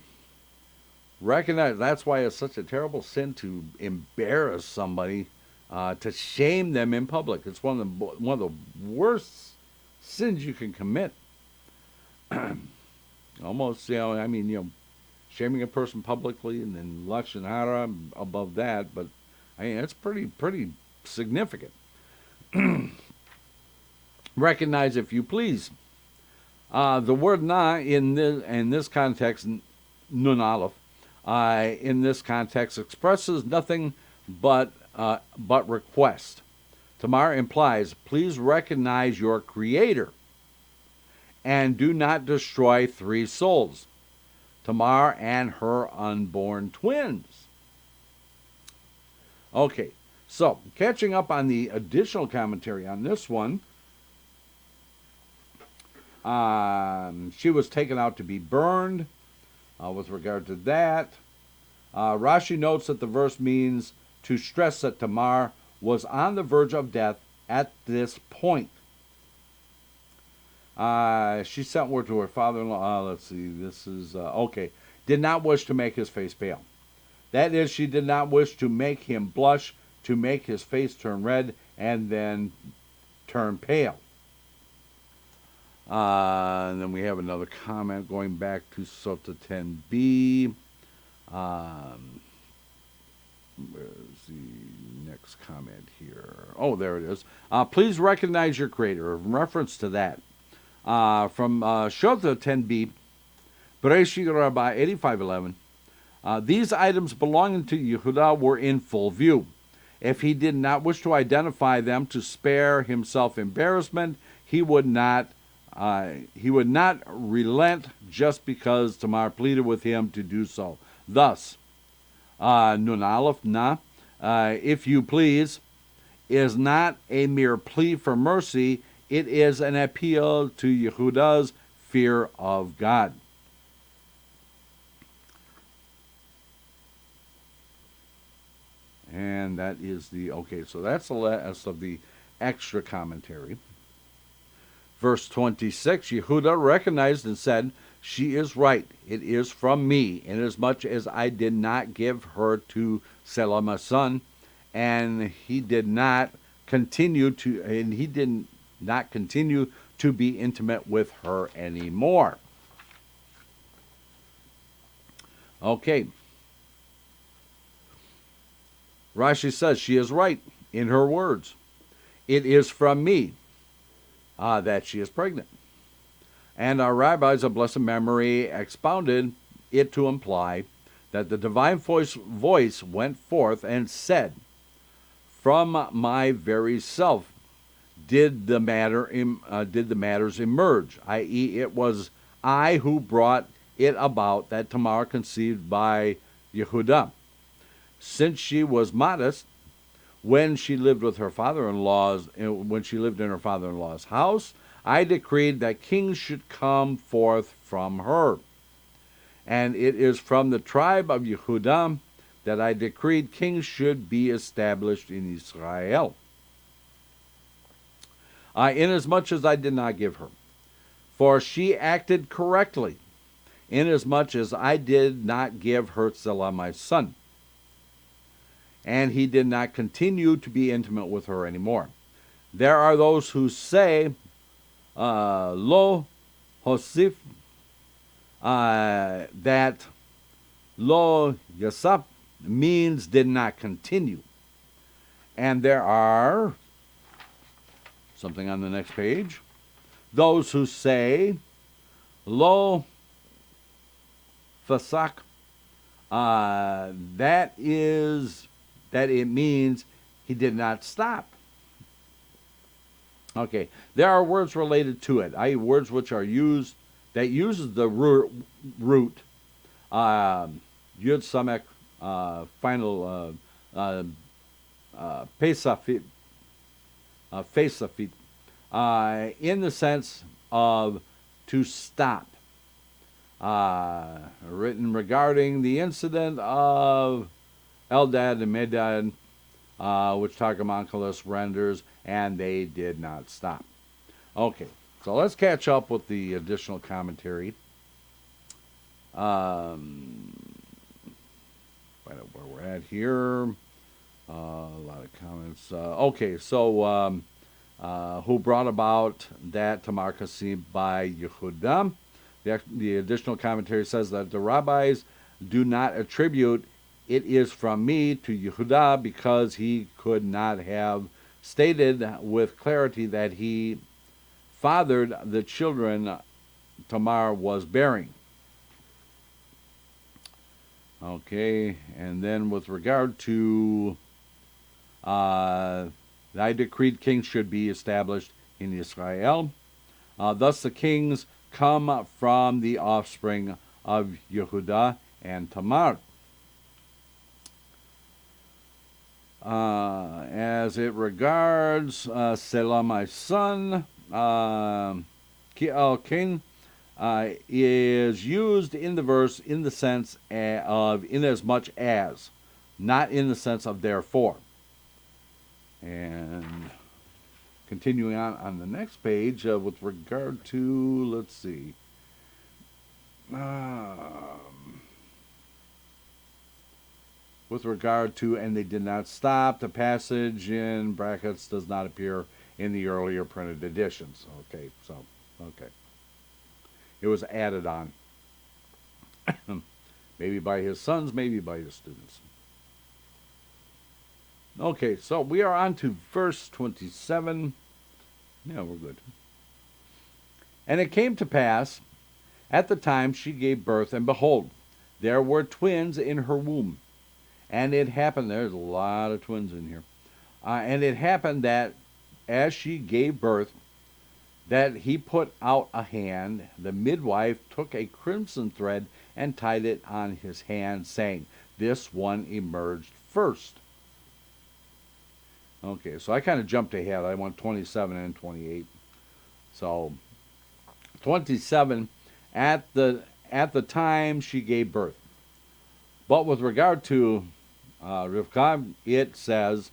Recognize that's why it's such a terrible sin to embarrass somebody, to shame them in public. It's one of the worst sins you can commit. Almost, shaming a person publicly, and then lashon hara above that. But it's pretty significant. Recognize, if you please. The word na in this context, nun aleph, in this context expresses nothing but request. Tamar implies, please recognize your creator and do not destroy 3 souls, Tamar and her unborn twins. Okay, so catching up on the additional commentary on this one, she was taken out to be burned. With regard to that, Rashi notes that the verse means to stress that Tamar was on the verge of death at this point. She sent word to her father-in-law. Let's see, this is, okay. Did not wish to make his face pale. That is, she did not wish to make him blush, to make his face turn red, and then turn pale. And then we have another comment going back to Sota 10b. Where's the next comment here? Oh, there it is. Please recognize your creator. In reference to that. From Sota 10b, Bereshit Rabbah 85:11. These items belonging to Yehudah were in full view. If he did not wish to identify them to spare himself embarrassment, he would not relent just because Tamar pleaded with him to do so. Thus, nun aleph na, if you please, is not a mere plea for mercy. It is an appeal to Yehuda's fear of God. And that is so that's the last of the extra commentary. Verse 26, Yehuda recognized and said, "She is right. It is from me, inasmuch as I did not give her to Selah my son, and he did not continue to be intimate with her anymore." Okay. Rashi says she is right in her words. It is from me that she is pregnant. And our rabbis of blessed memory expounded it to imply that the divine voice went forth and said, "From my very self did the matters emerge," i.e., it was I who brought it about that Tamar conceived by Yehuda. Since she was modest, when she lived in her father-in-law's house, I decreed that kings should come forth from her. And it is from the tribe of Yehuda that I decreed kings should be established in Israel. Inasmuch as I did not give her, for she acted correctly, inasmuch as I did not give her Selah my son, and he did not continue to be intimate with her anymore. There are those who say, lo hosif, that lo yasap means did not continue. And there are, something on the next page, those who say, lo fasak, that it means he did not stop. Okay, there are words related to it, i.e. words which are used, that uses the root yud samek final pesafit, in the sense of to stop, written regarding the incident of Eldad and Medad, which Targum renders, and they did not stop. Okay, so let's catch up with the additional commentary. Find out where we're at here. A lot of comments. Okay, so who brought about that Tamar conceived by Yehuda? The additional commentary says that the rabbis do not attribute "it is from me" to Yehuda because he could not have stated with clarity that he fathered the children Tamar was bearing. Okay, and then with regard to I decreed kings should be established in Israel. Thus the kings come from the offspring of Yehuda and Tamar. As it regards Selah my son, Ki'al King is used in the verse in the sense of inasmuch as, not in the sense of therefore. And continuing on the next page with regard to, let's see, with regard to, and they did not stop, the passage in brackets does not appear in the earlier printed editions. Okay, so, okay. It was added on. Maybe by his sons, maybe by his students. Okay, so we are on to verse 27. Yeah, we're good. And it came to pass, at the time she gave birth, and behold, there were twins in her womb. And it happened, there's a lot of twins in here. And it happened that as she gave birth, that he put out a hand, the midwife took a crimson thread and tied it on his hand, saying, "This one emerged first." Okay, so I kind of jumped ahead. I went 27 and 28. So 27, at the time she gave birth. But with regard to Rivka, it says,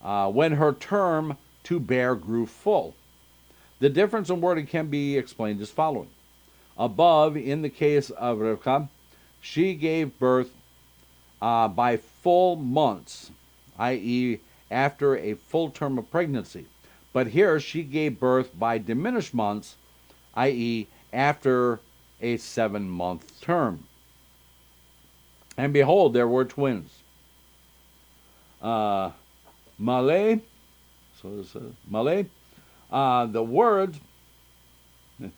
when her term to bear grew full. The difference in wording can be explained as following. Above, in the case of Rivka, she gave birth by full months, i.e., after a full term of pregnancy. But here she gave birth by diminished months, i.e., after a 7-month term. And behold, there were twins. Malay, so this is Malay. The word to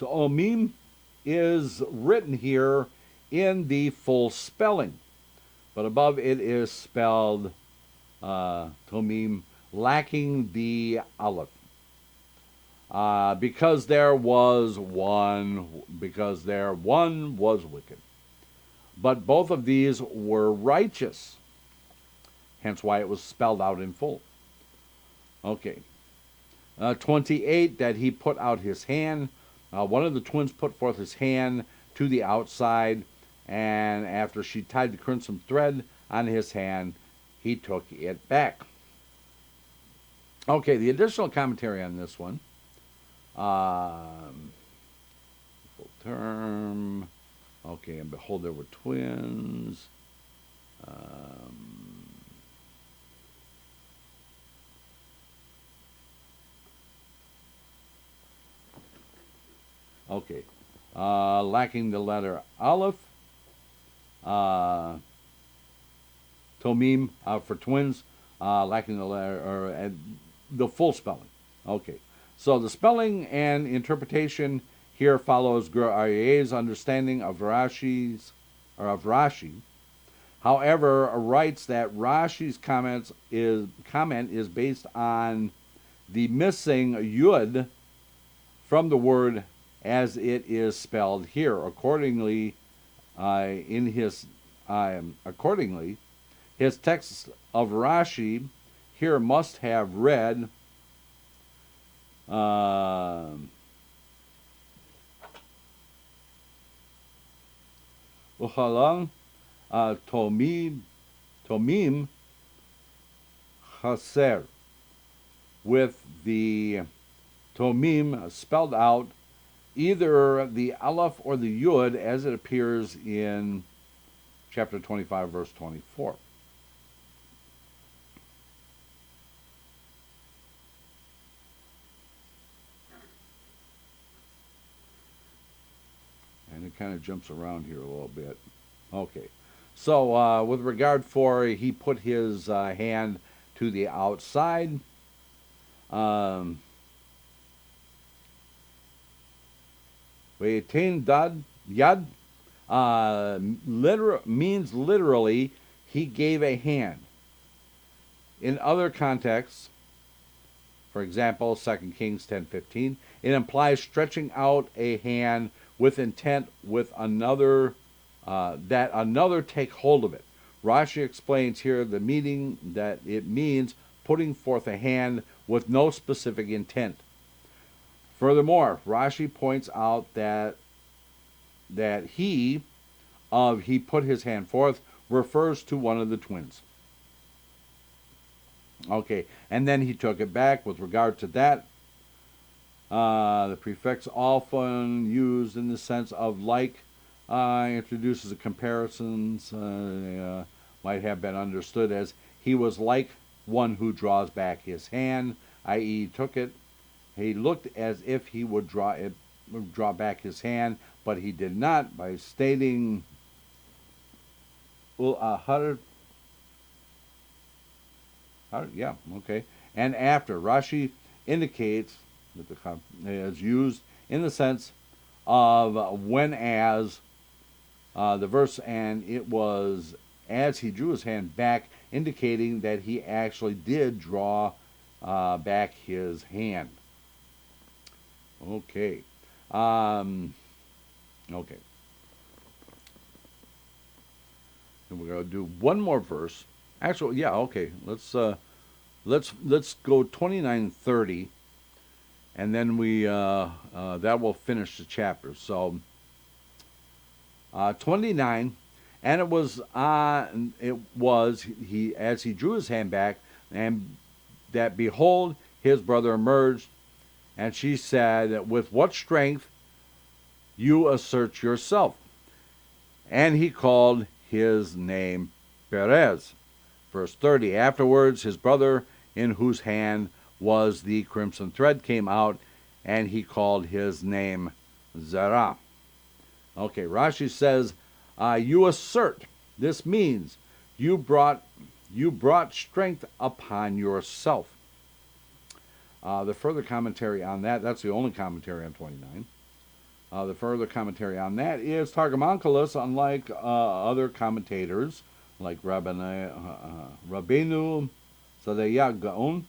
omim is written here in the full spelling, but above it is spelled tomim, lacking the aleph. Because there was one was wicked. But both of these were righteous. Hence why it was spelled out in full. Okay. 28, that he put out his hand. One of the twins put forth his hand to the outside, and after she tied the crimson thread on his hand, he took it back. Okay, the additional commentary on this one. Full term. Okay, and behold, there were twins. Okay. Lacking the letter Aleph. Tomim for twins. Lacking the letter, or the full spelling. Okay. So the spelling and interpretation here follows Aryel's understanding of Rashi. However, writes that Rashi's comment is based on the missing yud from the word as it is spelled here. Accordingly, his text of Rashi here must have read Uchalang tomim chaser, with the tomim spelled out, either the aleph or the yud as it appears in chapter 25, verse 24. And it kind of jumps around here a little bit. Okay. So with regard for he put his hand to the outside. Ve'etain dad yad means literally he gave a hand. In other contexts, for example, 2 Kings 10:15, it implies stretching out a hand with intent with another, that another take hold of it. Rashi explains here the meaning that it means putting forth a hand with no specific intent. Furthermore, Rashi points out that he put his hand forth refers to one of the twins. Okay, and then he took it back. With regard to that, the prefix often used in the sense of like introduces a comparisons, might have been understood as he was like one who draws back his hand, i.e. took it. He looked as if he would draw back his hand, but he did not, by stating yeah, okay. And after, Rashi indicates that the is used in the sense of when as the verse, and it was as he drew his hand back, indicating that he actually did draw back his hand. Okay. Okay. And we're going to do one more verse. Actually, yeah, okay. Let's go 29:30, and then we that will finish the chapter. So 29, and it was he as he drew his hand back, and that behold, his brother emerged, and she said, "With what strength you assert yourself?" And he called his name Perez. Verse 30. Afterwards, his brother, in whose hand was the crimson thread, came out, and he called his name Zerah. Okay, Rashi says, you assert. This means you brought strength upon yourself. The further commentary on that's the only commentary on 29. The further commentary on that is Targum Onkelos, unlike other commentators like Rabbeinu Sadayah Gaon,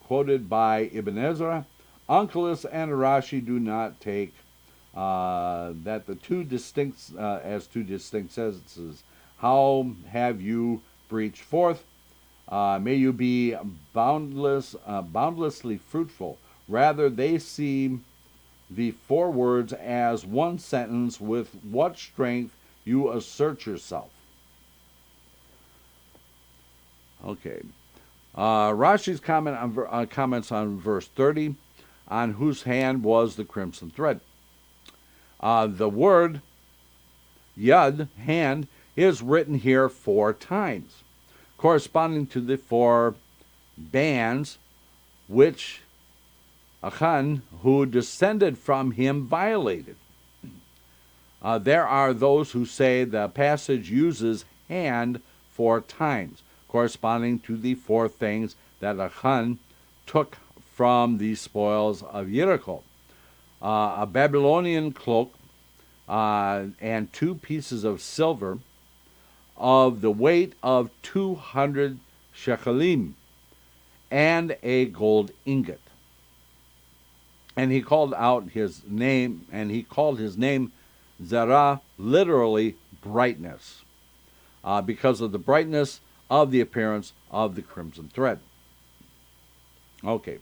quoted by Ibn Ezra. Onkelos and Rashi do not take that the two distinct sentences. How have you breached forth? May you be boundlessly fruitful. Rather, they see the four words as one sentence. With what strength you assert yourself. Okay. Rashi's comments on verse 30, on whose hand was the crimson thread. The word yad, hand, is written here 4 times, corresponding to the 4 bands which Achan, who descended from him, violated. There are those who say the passage uses hand 4 times, corresponding to the 4 things that Achan took from the spoils of Jericho. A Babylonian cloak and 2 pieces of silver of the weight of 200 shekelim, and a gold ingot. And he called his name Zerah, literally brightness, because of the brightness of the appearance of the crimson thread. Okay.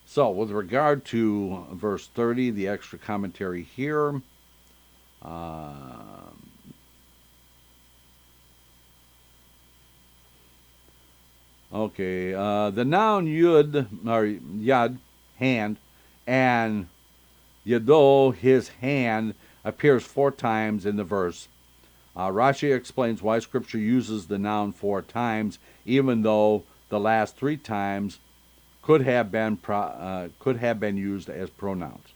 So, with regard to verse 30, the extra commentary here, the noun yud, or yad, hand, and yado, his hand, appears 4 times in the verse. Rashi explains why Scripture uses the noun 4 times, even though the last 3 times could have been used as pronouns.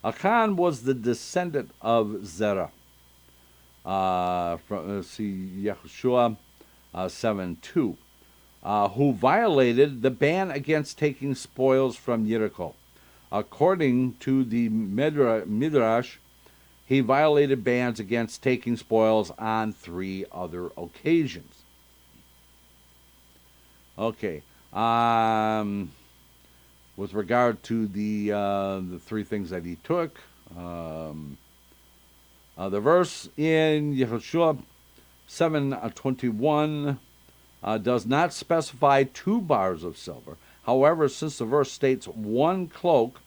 Achan was the descendant of Zerah. See Yehoshua 7:2, who violated the ban against taking spoils from Jericho. According to the Midrash, he violated bans against taking spoils on 3 other occasions. Okay. With regard to the 3 things that he took, the verse in Yehoshua 7:21 does not specify 2 bars of silver. However, since the verse states 1 cloak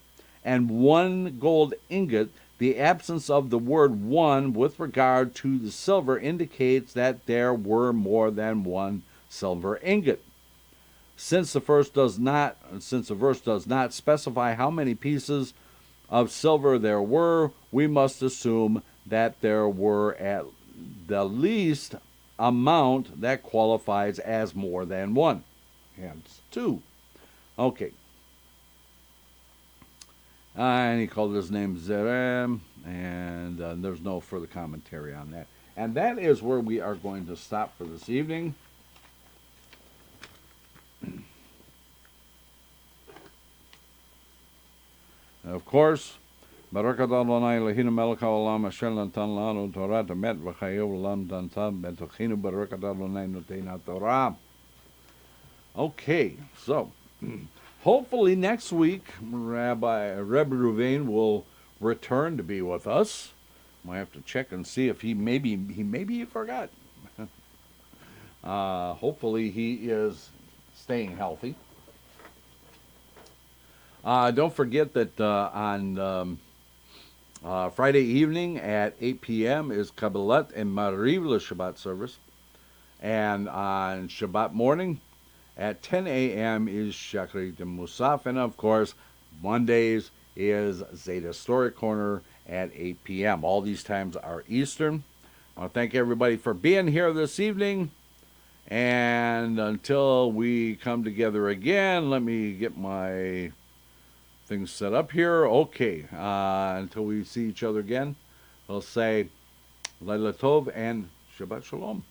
and 1 gold ingot, the absence of the word 1 with regard to the silver indicates that there were more than 1 silver ingot. Since the verse does not specify how many pieces of silver there were, we must assume that there were at the least amount that qualifies as more than 1, hence 2. Okay. And he called his name Zerem, and there's no further commentary on that. And that is where we are going to stop for this evening. Of course, Barakat Adonai Eloheinu melech haolam asher natan lanu Torah emet v'chayu l'olam dantav betochinu Barakat Adonai noten Torah. Okay, so hopefully next week Reb Reuven will return to be with us. Might have to check and see if he maybe forgot. Hopefully he is staying healthy. Don't forget that on Friday evening at 8 p.m. is Kabbalat and Mariv Shabbat service. And on Shabbat morning at 10 a.m. is Shachrit Musaf. And of course, Mondays is Zeta Story Corner at 8 p.m. All these times are Eastern. I want to thank everybody for being here this evening. And until we come together again, let me get my things set up here. Okay. Until we see each other again, we'll say Laila Tov and Shabbat Shalom.